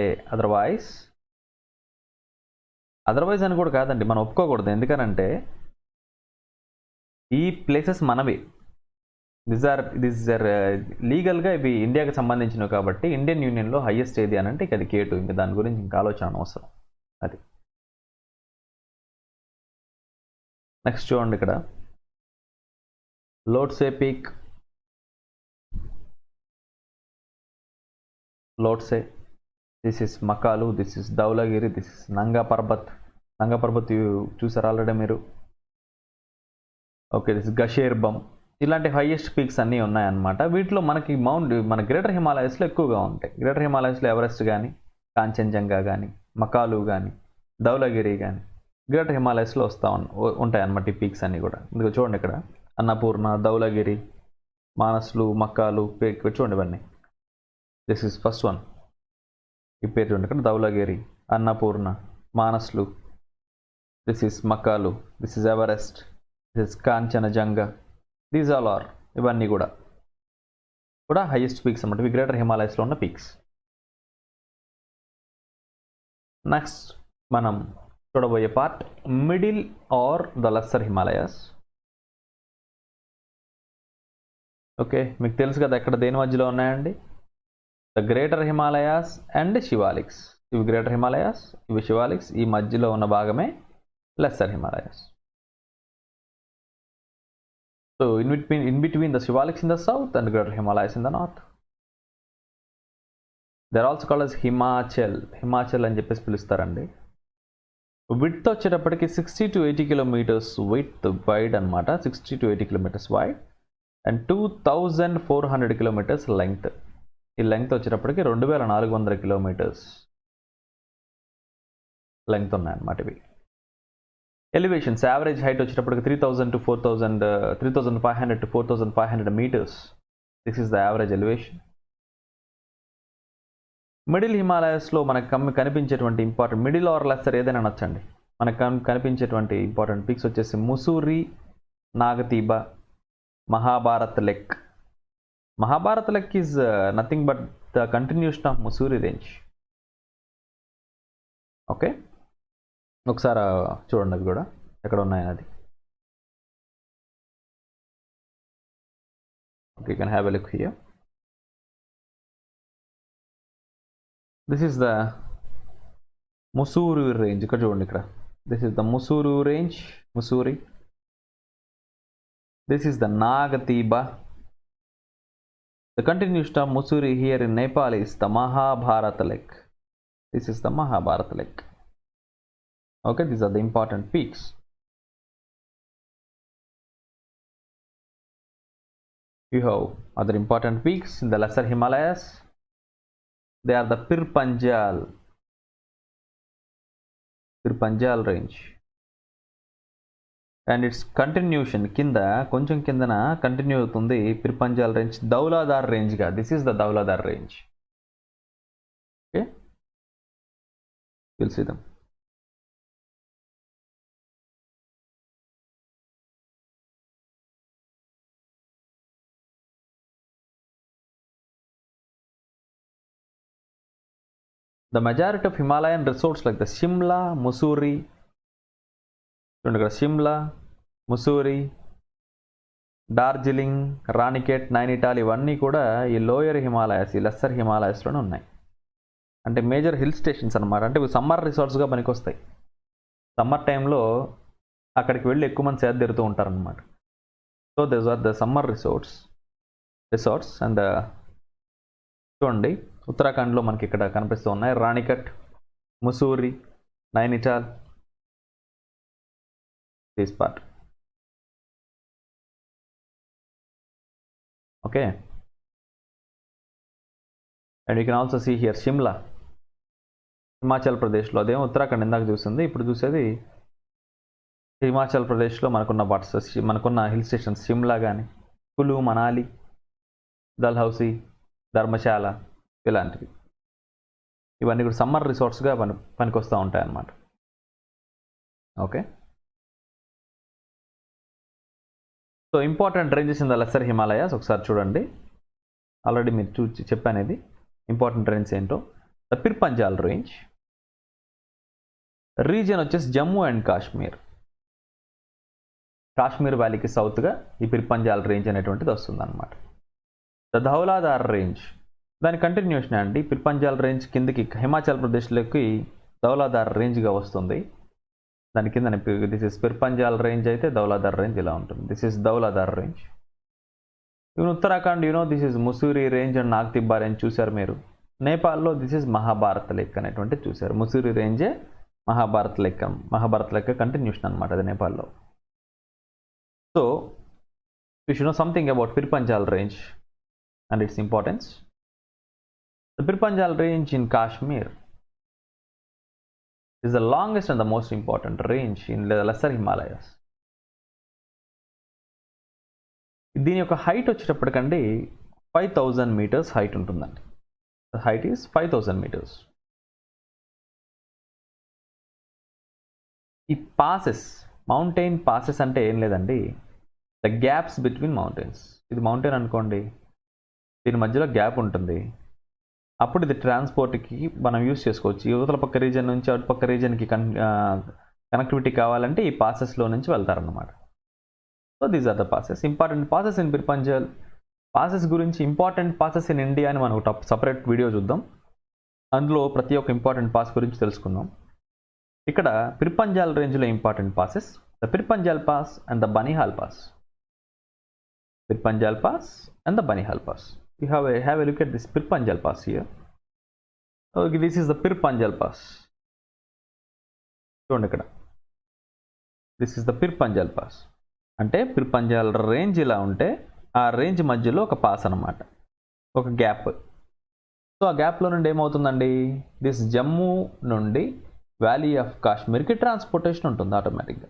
అదర్వైజ్ అని కూడా కాదండి, మనం ఒప్పుకోకూడదు. ఎందుకనంటే ఈ ప్లేసెస్ మనవి, దిస్ ఆర్ లీగల్గా ఇవి ఇండియాకి సంబంధించినవి కాబట్టి ఇండియన్ యూనియన్లో హైయెస్ట్ ఏది అని అంటే అది K2. ఇంకా దాని గురించి ఇంకా ఆలోచన అవసరం. అది నెక్స్ట్ చూడండి, ఇక్కడ Lhotse peak. This is Makalu, this is Dhaulagiri, this is Nanga Parbat చూసారు ఆల్రెడీ మీరు. Okay, this is Gasherbrum. ఇలాంటి హైయెస్ట్ పీక్స్ అన్నీ ఉన్నాయన్నమాట. వీటిలో మనకి మన గ్రేటర్ హిమాలయస్లో ఎక్కువగా ఉంటాయి. గ్రేటర్ హిమాలయస్లో ఎవరెస్ట్ కానీ, కాంచనజంగా కానీ, మకాలు కానీ, ధౌలగిరి కానీ గ్రేటర్ హిమాలయస్లో ఉంటాయి అన్నమాట ఈ పీక్స్ అన్నీ కూడా. ఇందులో చూడండి, ఇక్కడ అన్నపూర్ణ, ధౌలగిరి, మానస్లు, మకాలు పీక్ చూడండి ఇవన్నీ. This is first one. ఈ పేరు చూడండి, ఇక్కడ Dhaulagiri, Annapurna, Manaslu, this is Makalu, this is Everest, this is Kanchenjunga. These all are, ఇవన్నీ కూడా హైయెస్ట్ పీక్స్ అన్నమాట. ఇవి గ్రేటర్ హిమాలయస్లో ఉన్న పీక్స్. నెక్స్ట్ మనం చూడబోయే part middle are the lesser Himalayas. Okay, మీకు తెలుసు కదా ఎక్కడ దేని మధ్యలో ఉన్నాయండి? The greater Himalayas and Shivaliks. ఇవి గ్రేటర్ హిమాలయాస్, ఇవి శివాలిక్స్. ఈ మధ్యలో ఉన్న భాగమే lesser Himalayas. So in between the Shivaliks in the south and Greater Himalayas in the north. They are also called as Himachal అని చెప్పేసి పిలుస్తారండి. విడ్త్ వచ్చేటప్పటికి 60 to 80 kilometers వైడ్ అనమాట, 60 to 80 kilometers wide and 2400 kilometers length. ఈ length వచ్చేటప్పటికి 2400 kilometers length ఉన్నాయన్నమాట ఇవి. Elevations average height వచ్చేటప్పటికి 3500 to 4500 meters. This is the average elevation. Middle హిమాలయాస్లో మనకు కనిపించేటువంటి ఇంపార్టెంట్, మిడిల్ ఆర్ లెస్సర్ ఏదైనా నచ్చండి, మనకు కనిపించేటువంటి ఇంపార్టెంట్ పీక్స్ వచ్చేసి Mussoorie, Nagtibba, Mahabharat Lekh. Mahabharat Lekh is nothing but the continuation of Mussoorie range. Okay, ఒకసారి చూడండి అవి కూడా ఎక్కడ ఉన్నాయని. అది okay, you can have a look here. This is the Mussoorie range. ఇక్కడ చూడండి, ఇక్కడ this is the Mussoorie range, Mussoorie. This is the Nagtibba. The continuation of Mussoorie here in Nepal is the Mahabharat Lekh. This is the Mahabharat Lekh. Okay, these are the important peaks. You have other important peaks in the lesser Himalayas. They are the Pirpanjal range and its continuation kinda koncham kindana continue avutundi Pirpanjal range, Dauladar range ga. This is the Dauladar range. Okay, you'll see them. The majority of Himalayan resorts like the Shimla, Mussoorie, Shimla, Mussoorie, Darjeeling, Ranikhet, Nainital ఇవన్నీ కూడా ఈ lower Himalayas, ఈ lesser హిమాలయాస్లోనే ఉన్నాయి. అంటే major hill stations అనమాట. అంటే summer రిసార్ట్స్గా పనికొస్తాయి. Summer టైంలో అక్కడికి వెళ్ళి ఎక్కువ మంది సేద తీరుతూ ఉంటారనమాట. So this are the summer resorts and చూడండి, ఉత్తరాఖండ్లో మనకి ఇక్కడ కనిపిస్తూ ఉన్నాయి. Ranikhet, Mussoorie, Nainital, this part. Okay, and you can also see here Shimla, Himachal ప్రదేశ్లో. అదేమో ఉత్తరాఖండ్ ఇందాక చూసింది, ఇప్పుడు చూసేది హిమాచల్ ప్రదేశ్లో మనకున్న హిల్ స్టేషన్స్ షిమ్లా కానీ, కులు, మనాలి, డల్హౌసీ, ధర్మశాల, ఇలాంటివి. ఇవన్నీ కూడా సమ్మర్ రిసార్ట్స్గా పనికొస్తూ ఉంటాయి అన్నమాట. Okay, so important ranges in the lesser Himalayas ఒకసారి చూడండి. ఆల్రెడీ మీరు చెప్పాను ఇది ఇంపార్టెంట్ రేంజ్ ఏంటో. ద పిర్పంజాల్ రేంజ్ రీజియన్ వచ్చేసి జమ్మూ అండ్ కాశ్మీర్. కాశ్మీర్ వ్యాలీకి సౌత్గా ఈ పిర్పంజాల్ రేంజ్ అనేటువంటిది వస్తుంది అన్నమాట. ద ధౌలాధార్ రేంజ్ దాని కంటిన్యూషన్ అండి. పిర్పంజాల్ రేంజ్ కిందకి హిమాచల్ ప్రదేశ్లోకి ధౌలాధార్ రేంజ్గా వస్తుంది. దాని కింద దిస్ ఇస్ పిర్పంజాల్ రేంజ్ అయితే ధౌలాధార్ రేంజ్ ఇలా ఉంటుంది. This is Dhauladhar range. Even Uttarakhand this is Mussoorie range and Nagtibba range చూశారు మీరు. నేపాల్లో దిస్ ఇస్ మహాభారత్ లెక్ అనేటువంటి చూశారు. ముసూరి రేంజే మహాభారత్ లెక్క కంటిన్యూషన్ అనమాట అది నేపాల్లో. So you should know something about Pirpanjal range and its importance. The Pirpanjal range in Kashmir is the longest and the most important range in the lesser Himalayas. దీని యొక్క హైట్ వచ్చేటప్పటికండి 5000 meters హైట్ ఉంటుందండి. The height is 5000 meters. ఈ mountain passes అంటే ఏం లేదండి, the gaps between mountains. ఇది mountain అనుకోండి, దీని మధ్యలో గ్యాప్ ఉంటుంది. అప్పుడు ఇది ట్రాన్స్పోర్ట్కి మనం యూస్ చేసుకోవచ్చు. యువతల పక్క రీజన్ నుంచి అటు పక్క రీజన్కి కనెక్టివిటీ కావాలంటే ఈ పాసెస్లో నుంచి వెళ్తారన్నమాట. So these are the passes. Important passes in Pirpanjal. Passes గురించి ఇంపార్టెంట్ పాసెస్ ఇన్ ఇండియా అని మనం ఒక సపరేట్ వీడియో చూద్దాం. అందులో ప్రతి ఒక్క ఇంపార్టెంట్ పాస్ గురించి తెలుసుకుందాం. ఇక్కడ పిర్పంజాల్ రేంజ్లో important passes, the Pirpanjal pass and the Banihal pass. Pirpanjal Pass and the Banihal Pass. You have a look at this Pirpanjal Pass here. Okay, this is the Pirpanjal Pass. చూడండి ఇక్కడ. This is the Pirpanjal pass. అంటే Pirpanjal range ఇలా ఉంటే ఆ range మధ్యలో ఒక pass అనమాట, ఒక గ్యాప్. సో ఆ గ్యాప్లో నుండి ఏమవుతుందండి, దిస్ జమ్మూ నుండి వ్యాలీ ఆఫ్ కాశ్మీర్కి ట్రాన్స్పోర్టేషన్ ఉంటుంది ఆటోమేటిక్గా.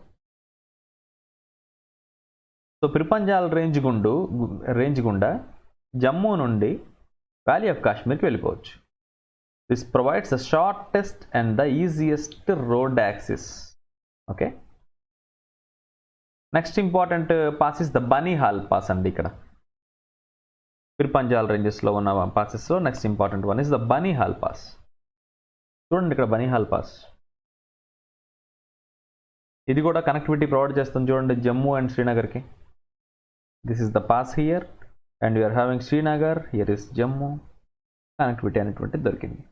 సో పిర్పంజాల్ రేంజ్ గుండా జమ్మూ నుండి వ్యాలీ ఆఫ్ కాశ్మీర్కి వెళ్ళిపోవచ్చు. This provides the shortest and the easiest road access. Okay, next important pass is the Banihal pass అండి. ఇక్కడ పిర్పంజాల్ రేంజెస్లో ఉన్న పాసెస్లో next important one is the Banihal pass. చూడండి ఇక్కడ బనీహాల్ పాస్, ఇది కూడా కనెక్టివిటీ ప్రొవైడ్ చేస్తుంది. చూడండి జమ్మూ అండ్ శ్రీనగర్కి. This is the pass here and you are having Srinagar, here is Jammu. Connectivity అనేటువంటిది దొరికింది.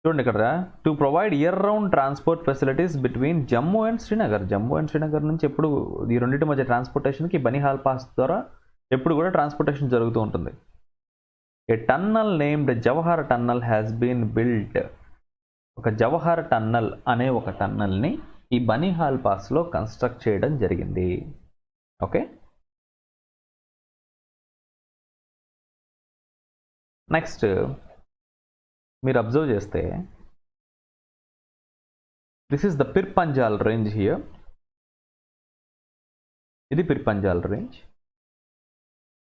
చూడండి ఇక్కడ, to provide year round transport facilities between Jammu and Srinagar. Jammu and Srinagar నుంచి ఎప్పుడు ఈ రెండింటి మధ్య ట్రాన్స్పోర్టేషన్కి బనీహాల్ పాస్ ద్వారా ఎప్పుడు కూడా ట్రాన్స్పోర్టేషన్ జరుగుతూ ఉంటుంది. A tunnel named Jawahar tunnel has been built. ఒక జవహర్ టన్నల్ అనే ఒక టన్నల్ని ఈ బనీహాల్ పాస్లో కన్స్ట్రక్ట్ చేయడం జరిగింది. ఓకే, నెక్స్ట్ మీరు అబ్జర్వ్ చేస్తే this is the Pirpanjal range here. ఇది పిర్పంజాల్ రేంజ్.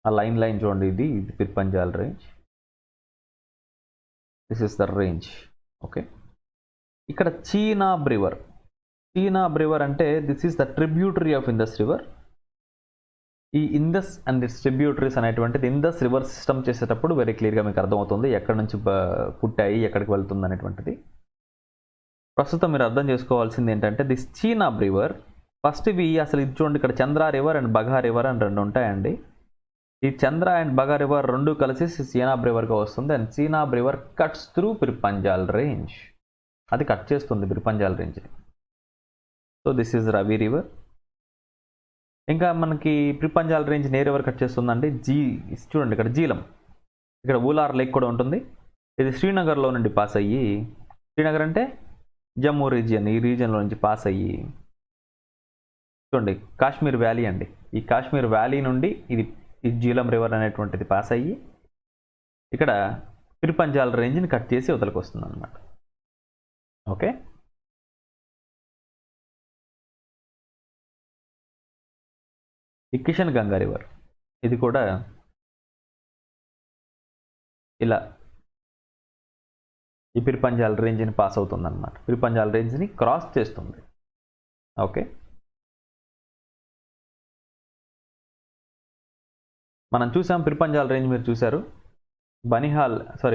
ఆ లైన్ చూడండి, ఇది Pirpanjal range. This is the range. Okay, ఇక్కడ చీనాబ్ రివర్ అంటే this is the tributary of Indus river. ఈ ఇండస్ అండ్ ఇట్స్ ట్రిబ్యూటరీస్ అనేటువంటిది ఇండస్ రివర్ సిస్టమ్ చేసేటప్పుడు వెరీ క్లియర్గా మీకు అర్థమవుతుంది ఎక్కడి నుంచి పుట్టాయి, ఎక్కడికి వెళ్తుంది అనేటువంటిది. ప్రస్తుతం మీరు అర్థం చేసుకోవాల్సింది ఏంటంటే దిస్ చీనాబ్ రివర్ ఫస్ట్ ఇవి అసలు ఇది చూడండి, ఇక్కడ చంద్ర రివర్ అండ్ బఘా రివర్ అని రెండు ఉంటాయండి. ఈ చంద్ర అండ్ బఘా రివర్ రెండు కలిసి చీనాబ్ రివర్గా వస్తుంది. And Chenab river cuts through Pirpanjal range. అది కట్ చేస్తుంది పిర్పంజాల్ రేంజ్ని. So this is Ravi river. ఇంకా మనకి పిర్పంజాల్ రేంజ్ నేరు ఎవరు కట్ చేస్తుందండి, చూడండి ఇక్కడ జీలం, ఇక్కడ ఊలార్ లేక్ కూడా ఉంటుంది. ఇది శ్రీనగర్లో నుండి పాస్ అయ్యి, శ్రీనగర్ అంటే జమ్మూ రీజియన్, ఈ రీజియన్లో నుంచి పాస్ అయ్యి చూడండి కాశ్మీర్ వ్యాలీ అండి. ఈ కాశ్మీర్ వ్యాలీ నుండి ఇది ఈ జీలం రివర్ అనేటువంటిది పాస్ అయ్యి ఇక్కడ పిర్పంజాల్ రేంజ్ని కట్ చేసి వదలకు వస్తుంది అన్నమాట. ఓకే, ఈ కిషన్ గంగా రివర్ ఇది కూడా ఇలా ఈ పిర్పంజాల్ రేంజ్ని పాస్ అవుతుంది అన్నమాట. పిర్పంజాల్ రేంజ్ని క్రాస్ చేస్తుంది. ఓకే, మనం చూసాం పిర్పంజాల్ రేంజ్ మీరు చూశారు,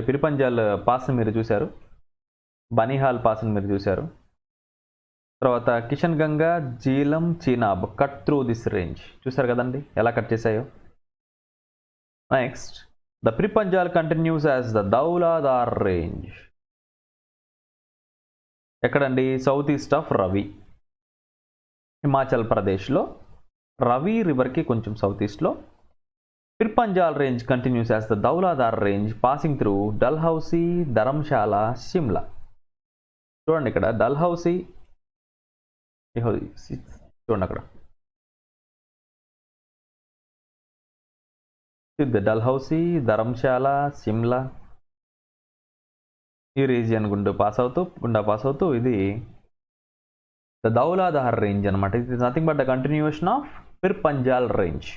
పిర్పంజాల్ పాస్ని మీరు చూశారు, బనీహాల్ పాస్ని మీరు చూశారు. తర్వాత Kishan Ganga, Jhelum, Chenab cut through this range చూసారు కదండి ఎలా కట్ చేశాయో. Next the Pirpanjal continues as the Dhauladhar range. ఎక్కడండి, south east of Ravi, Himachal ప్రదేశ్లో రవి రివర్కి కొంచెం సౌత్ ఈస్ట్లో Pirpanjal range continues as the Dhauladhar range passing through Dalhousie, Dharamshala, Shimla. చూడండి ఇక్కడ డల్హౌసీ చూడండి అక్కడ డల్హౌసీ, ధర్మశాల, సిమ్లా ఈ రీజియన్ గుండా పాస్ అవుతూ ఇది ద దౌలాధార్ రేంజ్ అనమాట. It is nothing but the continuation of Pirpanjal range.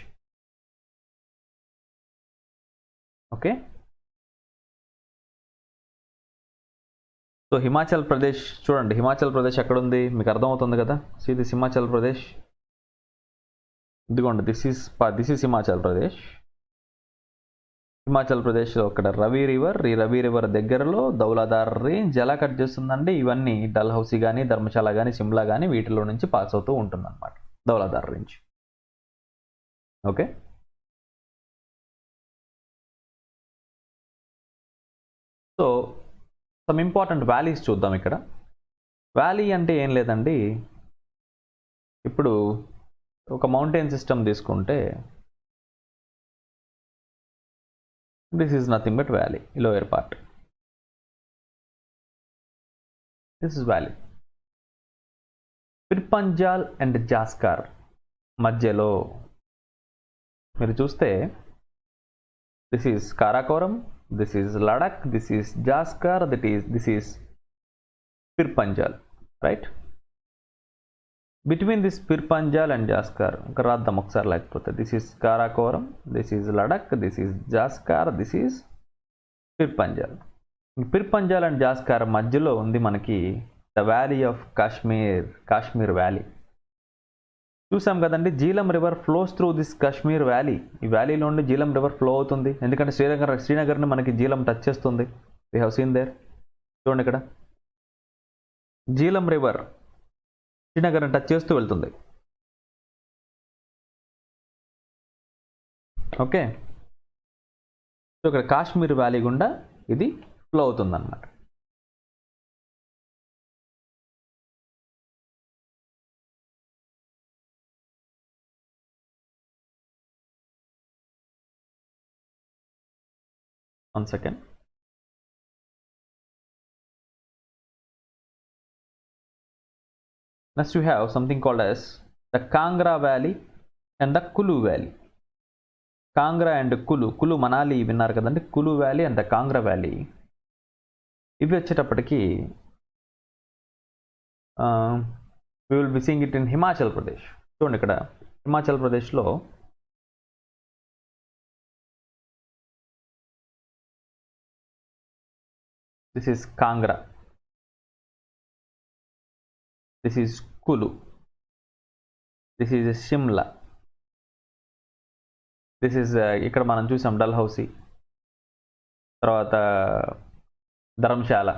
Okay, so Himachal Pradesh చూడండి, హిమాచల్ ప్రదేశ్ ఎక్కడ ఉంది మీకు అర్థమవుతుంది కదా. సో ఇది హిమాచల్ ప్రదేశ్, ఇదిగోండి దిస్ ఈస్ హిమాచల్ ప్రదేశ్. హిమాచల్ ప్రదేశ్లో అక్కడ రవి రివర్, ఈ రవి రివర్ దగ్గరలో దౌలాధార్ రేంజ్ ఎలా కట్ చేస్తుందండి, ఇవన్నీ డల్హౌసీ కానీ, ధర్మశాల కానీ, సిమ్లా కానీ వీటిలో నుంచి పాస్ అవుతూ ఉంటుంది అనమాట Dhauladhar range. Okay, so some important valleys చూద్దాం. ఇక్కడ వ్యాలీ అంటే ఏం లేదండి, ఇప్పుడు ఒక మౌంటైన్ సిస్టమ్ తీసుకుంటే this is nothing but valley, lower part. This is valley. Pirpanjal and Zanskar మధ్యలో మీరు చూస్తే this is Karakoram, this is Ladakh, this is Zanskar, this is Pirpanjal, right? Between this Pirpanjal and Zanskar రాద్దాం ఒకసారి, లేకపోతే this is Karakoram, this is Ladakh, this is Zanskar, this is పిర్పంజాల్. పిర్పంజాల్ and Zanskar మధ్యలో ఉంది మనకి the valley of Kashmir, Kashmir valley. చూసాం కదండి, Jhelum river flows through this Kashmir valley. ఈ వ్యాలీలో నుండి జీలం రివర్ ఫ్లో అవుతుంది, ఎందుకంటే శ్రీనగర్ని మనకి జీలం టచ్ చేస్తుంది. We have seen there. చూడండి ఇక్కడ జీలం రివర్ శ్రీనగర్ని టచ్ చేస్తూ వెళ్తుంది. ఓకే, సో ఇక్కడ కాశ్మీర్ వ్యాలీ గుండా ఇది ఫ్లో అవుతుంది అన్నమాట. One second. Next we have something called as the Kangra Valley and the Kulu Valley. Kangra and Kulu, Kulu Manali విన్నారు కదండి, Kulu Valley and the Kangra Valley. ఇవి వచ్చేటప్పటికి we will be seeing it in Himachal Pradesh. చూడండి ఇక్కడ హిమాచల్ ప్రదేశ్లో this is Kangra, this is Kulu, this is Shimla, this is ఇక్కడ మనం చూసాం డల్హౌసీ, తర్వాత ధర్మశాల,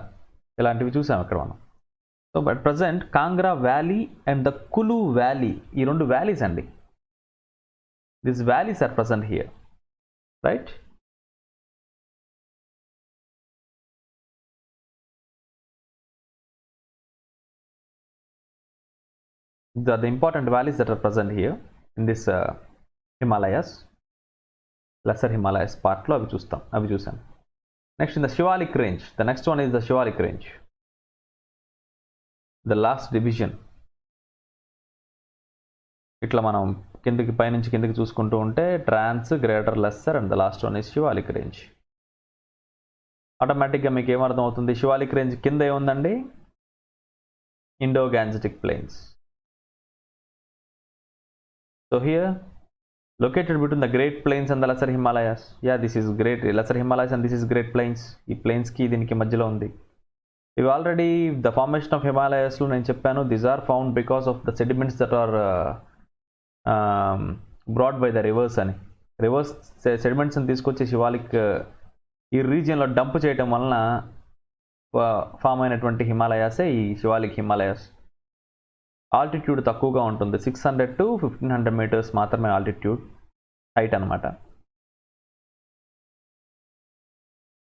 ఇలాంటివి చూసాం ఇక్కడ మనం. So but present Kangra valley and the Kullu valley, ఈ రెండు వ్యాలీస్ అండి. This valleys are present here, right? The important valleys that are present here in this Himalayas, lesser Himalayas part lo avi chusam. Next in the Shivalik range, the next one is the Shivalik range, the last division. ఇట్లా మనం కిందకి పైనుంచి కిందకి చూసుకుంటూ ఉంటే trans, greater, lesser and the last one is Shivalik range. ఆటోమేటిక్గా మీకు ఏమర్థం అవుతుంది? శివాలిక్ రేంజ్ కింద ఏముందండి? Indo Gangetic plains. So here, located between the Great Plains and the Lesser Himalayas. Yeah, this is Great Lesser Himalayas and this is Great Plains. ఈ plains కి దీనికి మధ్యలో ఉంది. ఇవి ఆల్రెడీ ద ఫార్మేషన్ ఆఫ్ హిమాలయాస్లో నేను చెప్పాను. These are found because of the sediments that are brought by the rivers అని. రివర్స్ సెడిమెంట్స్ని తీసుకొచ్చి శివాలిక్ ఈ రీజియన్లో డంప్ చేయటం వలన ఫామ్ అయినటువంటి హిమాలయాసే ఈ శివాలిక్ హిమాలయాస్. ఆల్టిట్యూడ్ తక్కువగా ఉంటుంది, 600 to 1500 మీటర్స్ మాత్రమే ఆల్టిట్యూడ్, హైట్ అనమాట.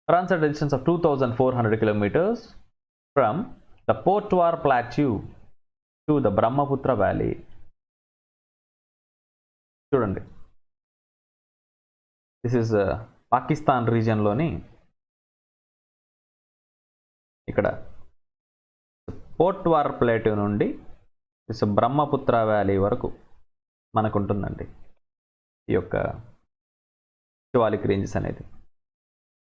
Transit distance of 2400 kilometers from the Potwar plateau to the Brahmaputra valley. చూడండి, దిస్ ఇస్ పాకిస్తాన్ రీజియన్లోని ఇక్కడ పోర్ట్వార్ ప్లేట్యూ నుండి బ్రహ్మపుత్ర వ్యాలీ వరకు మనకు ఉంటుందండి ఈ యొక్క శివాలిక్ రేంజెస్ అనేది.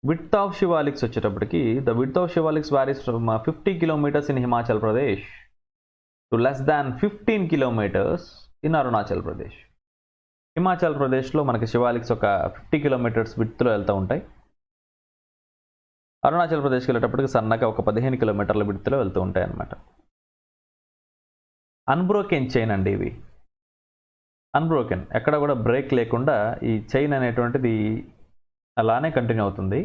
విడ్త్ ఆఫ్ శివాలిక్స్ వచ్చేటప్పటికి the width of Shivaliks varies from 50 kilometers in Himachal Pradesh to less than 15 kilometers in Arunachal Pradesh. Himachal ప్రదేశ్లో మనకి శివాలిక్స్ ఒక 50 kilometers విడ్త్లో వెళ్తూ ఉంటాయి. అరుణాచల్ ప్రదేశ్కి వెళ్ళేటప్పటికి సన్నగా ఒక 15 kilometerల విడ్త్లో వెళ్తూ ఉంటాయి అన్నమాట. అన్బ్రోకెన్ చైన్ అండి ఇవి. అన్బ్రోకెన్, ఎక్కడ కూడా బ్రేక్ లేకుండా ఈ చైన్ అనేటువంటిది అలానే కంటిన్యూ అవుతుంది,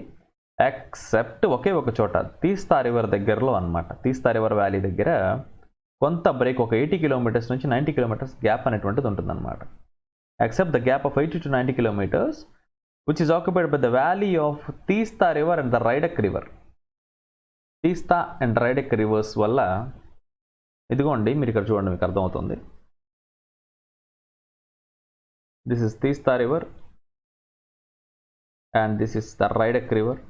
ఎక్సెప్ట్ ఒకే ఒక చోట తీస్తా రివర్ దగ్గరలో అనమాట. తీస్తా రివర్ వ్యాలీ దగ్గర కొంత బ్రేక్, ఒక 80 kilometers నుంచి 90 kilometers గ్యాప్ అనేటువంటిది ఉంటుందన్నమాట. Except the gap of 80 to 90 kilometers which is occupied by the valley of Teesta river and the Raidak river. Teesta and Raidak rivers వల్ల ఇదిగోండి మీరు ఇక్కడ చూడండి, మీకు అర్థమవుతుంది. This is Teesta river and this is the Raidak river.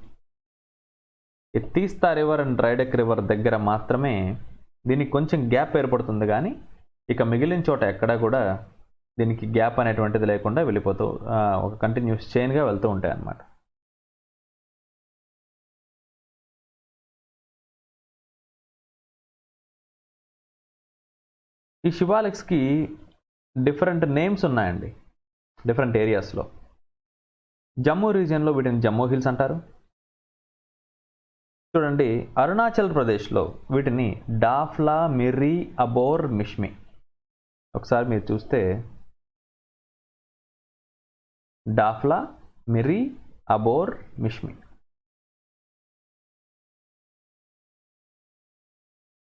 ఈ తీస్తా రివర్ అండ్ రైడెక్ రివర్ దగ్గర మాత్రమే దీనికి కొంచెం గ్యాప్ ఏర్పడుతుంది, కానీ ఇక మిగిలిన చోట ఎక్కడా కూడా దీనికి గ్యాప్ అనేటువంటిది లేకుండా వెళ్ళిపోతూ ఒక కంటిన్యూస్ చైన్గా వెళ్తూ ఉంటాయి అన్నమాట. ఈ శివాలిక్స్కి డిఫరెంట్ నేమ్స్ ఉన్నాయండి డిఫరెంట్ ఏరియాస్లో. జమ్మూ రీజియన్లో వీటిని జమ్మూ హిల్స్ అంటారు. చూడండి, అరుణాచల్ ప్రదేశ్లో వీటిని డాఫ్లా, మిర్రి, అబోర్, మిష్మి. ఒకసారి మీరు చూస్తే డాఫ్లా, మిర్రి, అబోర్, మిష్మి.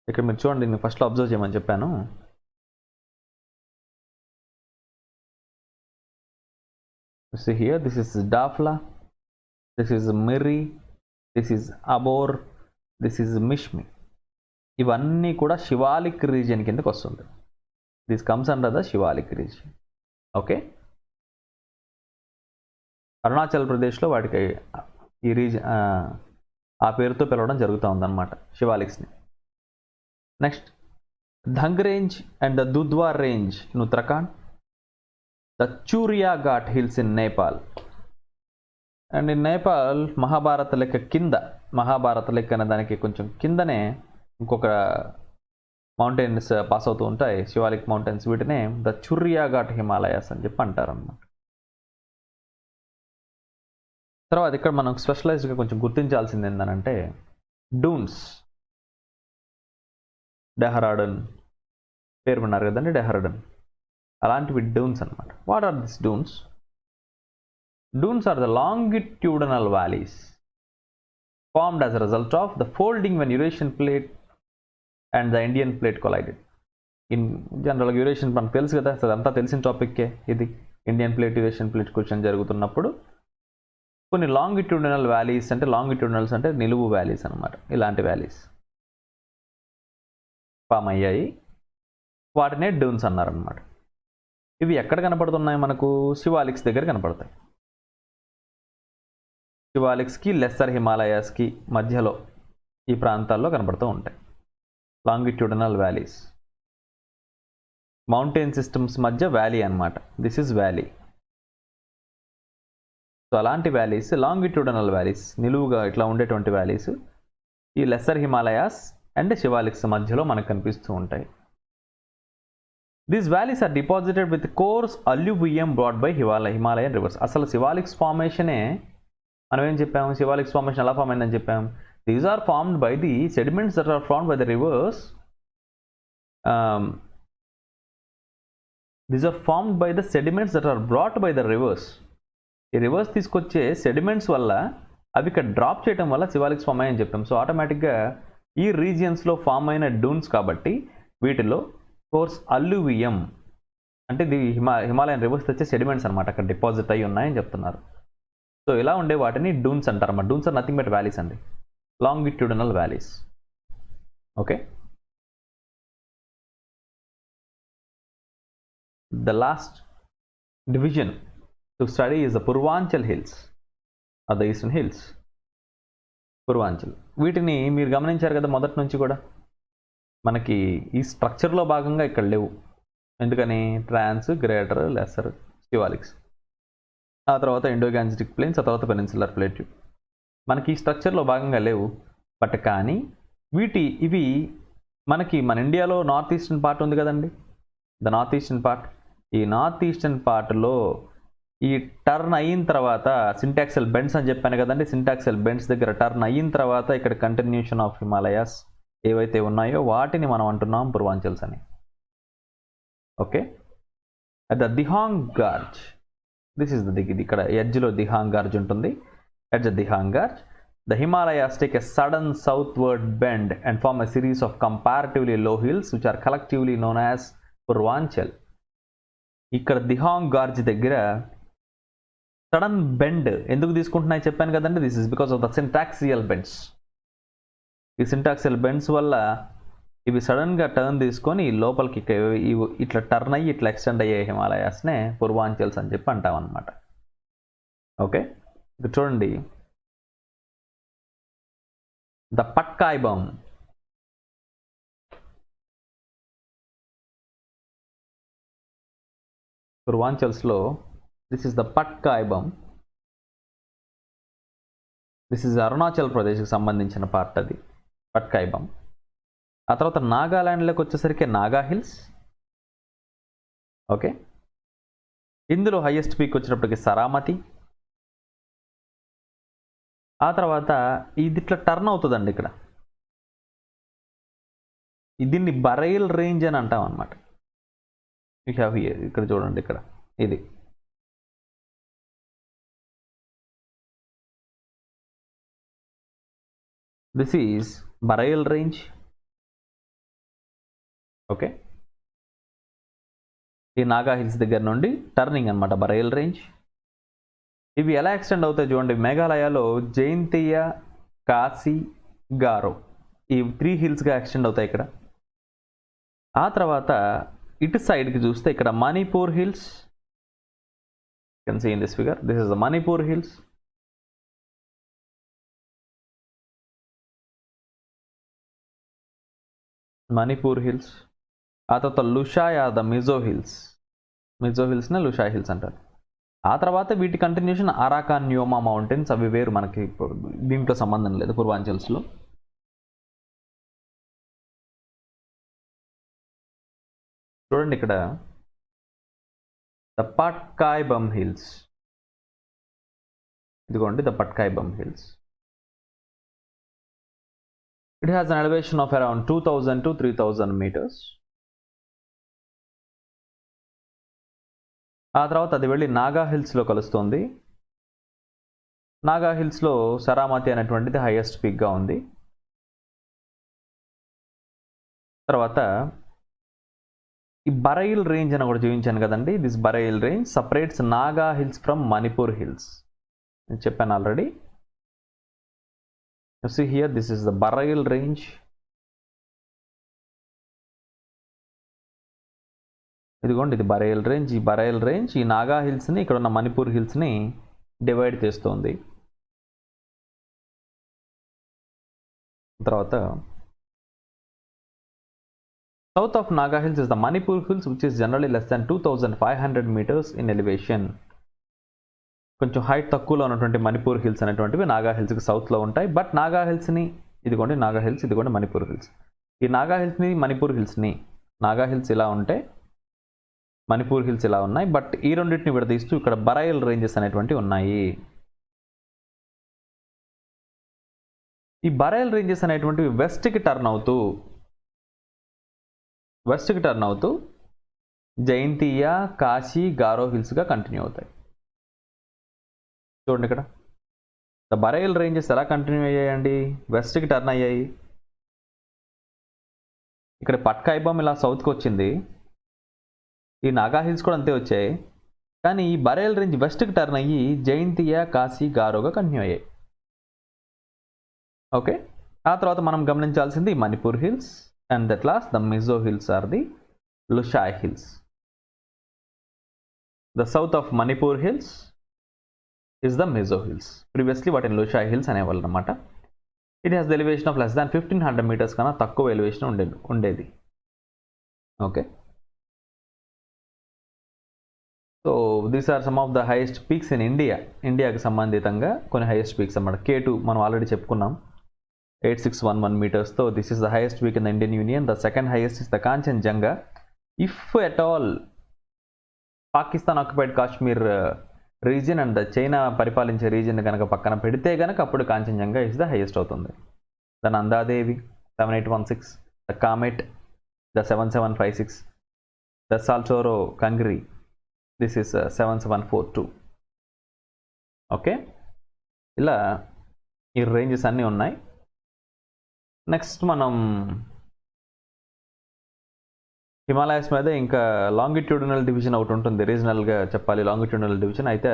ఇక్కడ మీరు చూడండి, నేను ఫస్ట్లో అబ్జర్వ్ చేయమని చెప్పాను. See here, this is Dafla, this is Miri, this is Abor, this is Mishmi. ఇవన్నీ కూడా శివాలిక్ రీజియన్ కిందకి వస్తుంది. This comes under the Shivalik region. Okay, Arunachal ప్రదేశ్లో వాటికి ఈ రీజియన్ ఆ పేరుతో పిలవడం జరుగుతూ ఉందన్నమాట శివాలిక్స్ని. Next, Dhang range and the Dudwar range in Uttarakhand, the Churia Ghat hills in Nepal. And in Nepal Mahabharat లెక్క కింద, మహాభారత లెక్క అనే దానికి కొంచెం కిందనే ఇంకొక మౌంటైన్స్ పాస్ అవుతూ ఉంటాయి, శివాలిక్ మౌంటైన్స్. వీటినే ద చూరియా ఘాట్ హిమాలయాస్ అని చెప్పి అంటారు అన్నమాట. తర్వాత ఇక్కడ మనం స్పెషలైజ్డ్గా కొంచెం గుర్తించాల్సింది ఏంటంటే డూన్స్. డెహ్రాడూన్ పేరు విన్నారు కదండి, డెహ్రాడూన్. అలాంటివి డూన్స్ అనమాట. What are this doons? Doons are the longitudinal valleys formed as a result of the folding when Eurasian plate and the Indian plate collided. In general, Eurasian మనకు తెలుసు కదా, అదంతా తెలిసిన టాపిక్కే ఇది. Indian plate, Eurasian plate question జరుగుతున్నప్పుడు కొన్ని లాంగిట్యూడనల్ వ్యాలీస్, అంటే లాంగిట్యూడనల్స్ అంటే నిలువు వ్యాలీస్ అనమాట. ఇలాంటి వ్యాలీస్ ఫామ్ అయ్యాయి, వాటినే డూన్స్ అన్నారనమాట. ఇవి ఎక్కడ కనపడుతున్నాయి మనకు? శివాలిక్స్ దగ్గర కనపడతాయి. శివాలిక్స్కి లెస్సర్ హిమాలయాస్కి మధ్యలో ఈ ప్రాంతాల్లో కనపడుతూ ఉంటాయి లాంగిట్యూడనల్ వ్యాలీస్. మౌంటైన్ సిస్టమ్స్ మధ్య వ్యాలీ అనమాట. This is valley. సో అలాంటి వ్యాలీస్, లాంగిట్యూడనల్ వ్యాలీస్, నిలువుగా ఇట్లా ఉండేటువంటి వ్యాలీస్ ఈ లెస్సర్ హిమాలయాస్ అండ్ శివాలిక్స్ మధ్యలో మనకు కనిపిస్తూ ఉంటాయి. These valleys are deposited with coarse alluvium brought by Himalayan rivers. అసలు శివాలిక్స్ ఫార్మేషనే మనం ఏం చెప్పాము? శివాలిక్స్ ఫార్మేషన్ ఎలా ఫామ్ అయిందని చెప్పాము? These are formed by the sediments that are formed by the rivers. These are formed by the sediments that are brought by the rivers. ఈ rivers తీసుకొచ్చే sediments వల్ల అవి ఇక్కడ డ్రాప్ చేయడం వల్ల శివాలిక్స్ ఫామ్ అయ్యని చెప్పాం. సో ఆటోమేటిక్గా ఈ రీజియన్స్లో ఫామ్ అయిన డూన్స్ కాబట్టి వీటిలో కోర్స్ అల్యూవియం అంటే ఇది హిమాలయన్ రివర్స్ తెచ్చే సెడిమెంట్స్ అనమాట, అక్కడ డిపాజిట్ అయ్యి ఉన్నాయని చెప్తున్నారు. సో ఇలా ఉండే వాటిని డూన్స్ అంటారు అన్నమాట. Doons are nothing but valleys అండి, longitudinal valleys. Okay, the last division to study is the Purvanchal hills or the eastern hills. Purvanchal, వీటిని మీరు గమనించారు కదా మొదటి నుంచి కూడా మనకి ఈ స్ట్రక్చర్లో భాగంగా ఇక్కడ లేవు. ఎందుకని? ట్రాన్స్, గ్రేటర్, లెస్సర్, శివాలిక్స్, ఆ తర్వాత ఇండోగాంజెటిక్ ప్లేన్స్, ఆ తర్వాత పెనిన్సులర్ ప్లేట్యూ మనకి ఈ స్ట్రక్చర్లో భాగంగా లేవు. బట్ కానీ ఇవి మనకి మన ఇండియాలో నార్త్ ఈస్టర్న్ పార్ట్ ఉంది కదండి, ద నార్త్ ఈస్టర్న్ పార్ట్. ఈ నార్త్ ఈస్టర్న్ పార్ట్లో ఈ టర్న్ అయిన తర్వాత సింటాక్సల్ బెండ్స్ అని చెప్పాను కదండి, సింటాక్సల్ బెండ్స్ దగ్గర టర్న్ అయిన తర్వాత ఇక్కడ కంటిన్యూషన్ ఆఫ్ హిమాలయాస్ ఏవైతే ఉన్నాయో వాటిని మనం అంటున్నాం పూర్వాంచల్స్ అని. Okay, at the Dihang gorge, this is the ఇక్కడ ఎడ్జ్లో దిహాంగ్ గార్జ్ ఉంటుంది. At the Dihang gorge the Himalayas take a sudden southward bend and form a series of comparatively low hills which are collectively known as Purvanchal. ఇక్కడ దిహాంగ్ గార్జ్ దగ్గర sudden bend ఎందుకు తీసుకుంటున్నాయి చెప్పాను కదండి, this is because of the syntaxial bends. ఈ syntaxial bends వల్ల ఇవి సడన్గా టర్న్ తీసుకొని లోపలికి ఇట్లా టర్న్ అయ్యి ఇట్లా ఎక్స్టెండ్ అయ్యే హిమాలయాస్నే పూర్వాంచల్స్ అని చెప్పి అంటాం అనమాట. ఓకే, ఇక్కడ చూడండి, ద పట్కాయబం. పూర్వాంచల్స్లో this is the Patkai Bum. This is Arunachal ప్రదేశ్కి సంబంధించిన పార్ట్ అది పట్కాయబం. ఆ తర్వాత నాగాల్యాండ్లోకి వచ్చేసరికి నాగా హిల్స్. ఓకే, ఇందులో హైయెస్ట్ పీక్ వచ్చినప్పటికి సరామతి. ఆ తర్వాత ఇది ఇట్లా టర్న్ అవుతుందండి. ఇక్కడ దీన్ని బరైల్ రేంజ్ అని అంటాం అనమాట. ఇక్కడ చూడండి, ఇక్కడ ఇది this is burial range. Okay, ఈ నాగా హిల్స్ దగ్గర నుండి టర్నింగ్ అనమాట బరైల్ రేంజ్. ఇవి ఎలా ఎక్స్టెండ్ అవుతాయి చూడండి. మేఘాలయలో జైంతియా, కాశీ, గారో ఈ 3 హిల్స్గా ఎక్స్టెండ్ అవుతాయి ఇక్కడ. ఆ తర్వాత ఇటు సైడ్కి చూస్తే ఇక్కడ Manipur hills. You can see in this figure, this is the Manipur hills. Manipur hills. ఆ తర్వాత Lushai or the Mizo hills. Mizo హిల్స్నే లుషాయ్ హిల్స్ అంటారు. ఆ తర్వాత వీటి కంటిన్యూషన్ అరాకాన్ న్యోమా మౌంటైన్స్. అవి వేరు, మనకి దీంట్లో సంబంధం లేదు పూర్వాంచల్స్లో. చూడండి ఇక్కడ ద పట్కాయబం హిల్స్. ఇదిగోండి the Patkai Bum hills. It has an elevation of around 2000 to 3000 meters. ఆ తర్వాత అది వెళ్ళి నాగా హిల్స్లో కలుస్తుంది. నాగా హిల్స్లో సరామతి అనేటువంటిది హైయెస్ట్ పీక్గా ఉంది. తర్వాత ఈ బరైల్ రేంజ్ అని కూడా చూపించాను కదండి. This Barail range separates Naga hills from Manipur hills. నేను చెప్పాను already. You see here, this is the Barail range. ఇదిగోండి, ఇది బరైల్ రేంజ్. ఈ బరైల్ రేంజ్ ఈ నాగా హిల్స్ని, ఇక్కడ ఉన్న మణిపూర్ హిల్స్ని డివైడ్ చేస్తుంది. తర్వాత south of Naga hills is the Manipur hills which is generally less than 2500 meters in elevation. కొంచెం హైట్ తక్కువలో ఉన్నటువంటి మణిపూర్ హిల్స్ అనేటువంటివి నాగా హిల్స్కి సౌత్లో ఉంటాయి. బట్ నాగా హిల్స్ని, ఇదిగోండి నాగా హిల్స్, ఇదిగోండి మణిపూర్ హిల్స్. ఈ నాగా హిల్స్ని, మణిపూర్ హిల్స్ని, నాగా హిల్స్ ఇలా ఉంటే మణిపూర్ హిల్స్ ఇలా ఉన్నాయి. బట్ ఈ రెండింటిని విడదీస్తూ ఇక్కడ బరైల్ రేంజెస్ అనేటువంటివి ఉన్నాయి. ఈ బరైల్ రేంజెస్ అనేటువంటివి వెస్ట్కి టర్న్ అవుతూ జైంతియా, కాశీ, గారో హిల్స్గా కంటిన్యూ అవుతాయి. చూడండి ఇక్కడ ద బరైల్ రేంజెస్ ఎలా కంటిన్యూ అయ్యాయండి, వెస్ట్కి టర్న్ అయ్యాయి. ఇక్కడ పట్కాయబం ఇలా సౌత్కి వచ్చింది. ఈ నాగా హిల్స్ కూడా అంతే వచ్చాయి. కానీ ఈ బరైల్ రేంజ్ వెస్ట్కి టర్న్ అయ్యి జైంతియా, కాశీ, గారోగా కంటిన్యూ అయ్యాయి. ఓకే, ఆ తర్వాత మనం గమనించాల్సింది Manipur hills. And that last the Mizo hills are the Lushai hills. The south of Manipur hills is the Mizo hills. Previously వాటిని లుషాయ్ హిల్స్ అనేవాళ్ళు అనమాట. It has the elevation of less than 1500 meters కన్నా తక్కువ ఎలివేషన్ ఉండేది. Okay, so these are some of the highest peaks in India. ఇండియాకి సంబంధితంగా కొన్ని హైయెస్ట్ పీక్స్ అన్నమాట. K2 మనం ఆల్రెడీ చెప్పుకున్నాం, 8611 meters. This is the highest peak in the Indian Union. The second highest is the Kanchenjunga. If at all Pakistan occupied Kashmir region and the China పరిపాలించే region కనుక పక్కన పెడితే కనుక అప్పుడు Kanchenjunga is the highest అవుతుంది. The Nandadevi 7816, the Comet, the 7756, the Saltoro Kangri, this is 7742. Okay, ఇలా ఈ ranges అన్నీ ఉన్నాయి. నెక్స్ట్ మనం హిమాలయస్ మీద ఇంకా లాంగిట్యూడినల్ డివిజన్ ఒకటి ఉంటుంది, రీజనల్గా చెప్పాలి లాంగిట్యూడినల్ డివిజన్ అయితే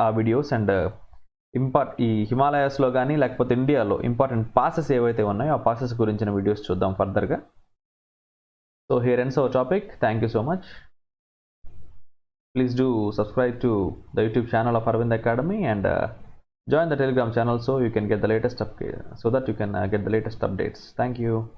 ఆ వీడియోస్ అండ్ ఈ హిమాలయాస్లో కానీ లేకపోతే ఇండియాలో ఇంపార్టెంట్ పాసెస్ ఏవైతే ఉన్నాయో ఆ పాసెస్ గురించిన వీడియోస్ చూద్దాం ఫర్దర్గా. So here ends our topic. Thank you so much. Please do subscribe to the YouTube channel of Aravind Academy and join the Telegram channel so you can get the latest update, so that you can get the latest updates. Thank you.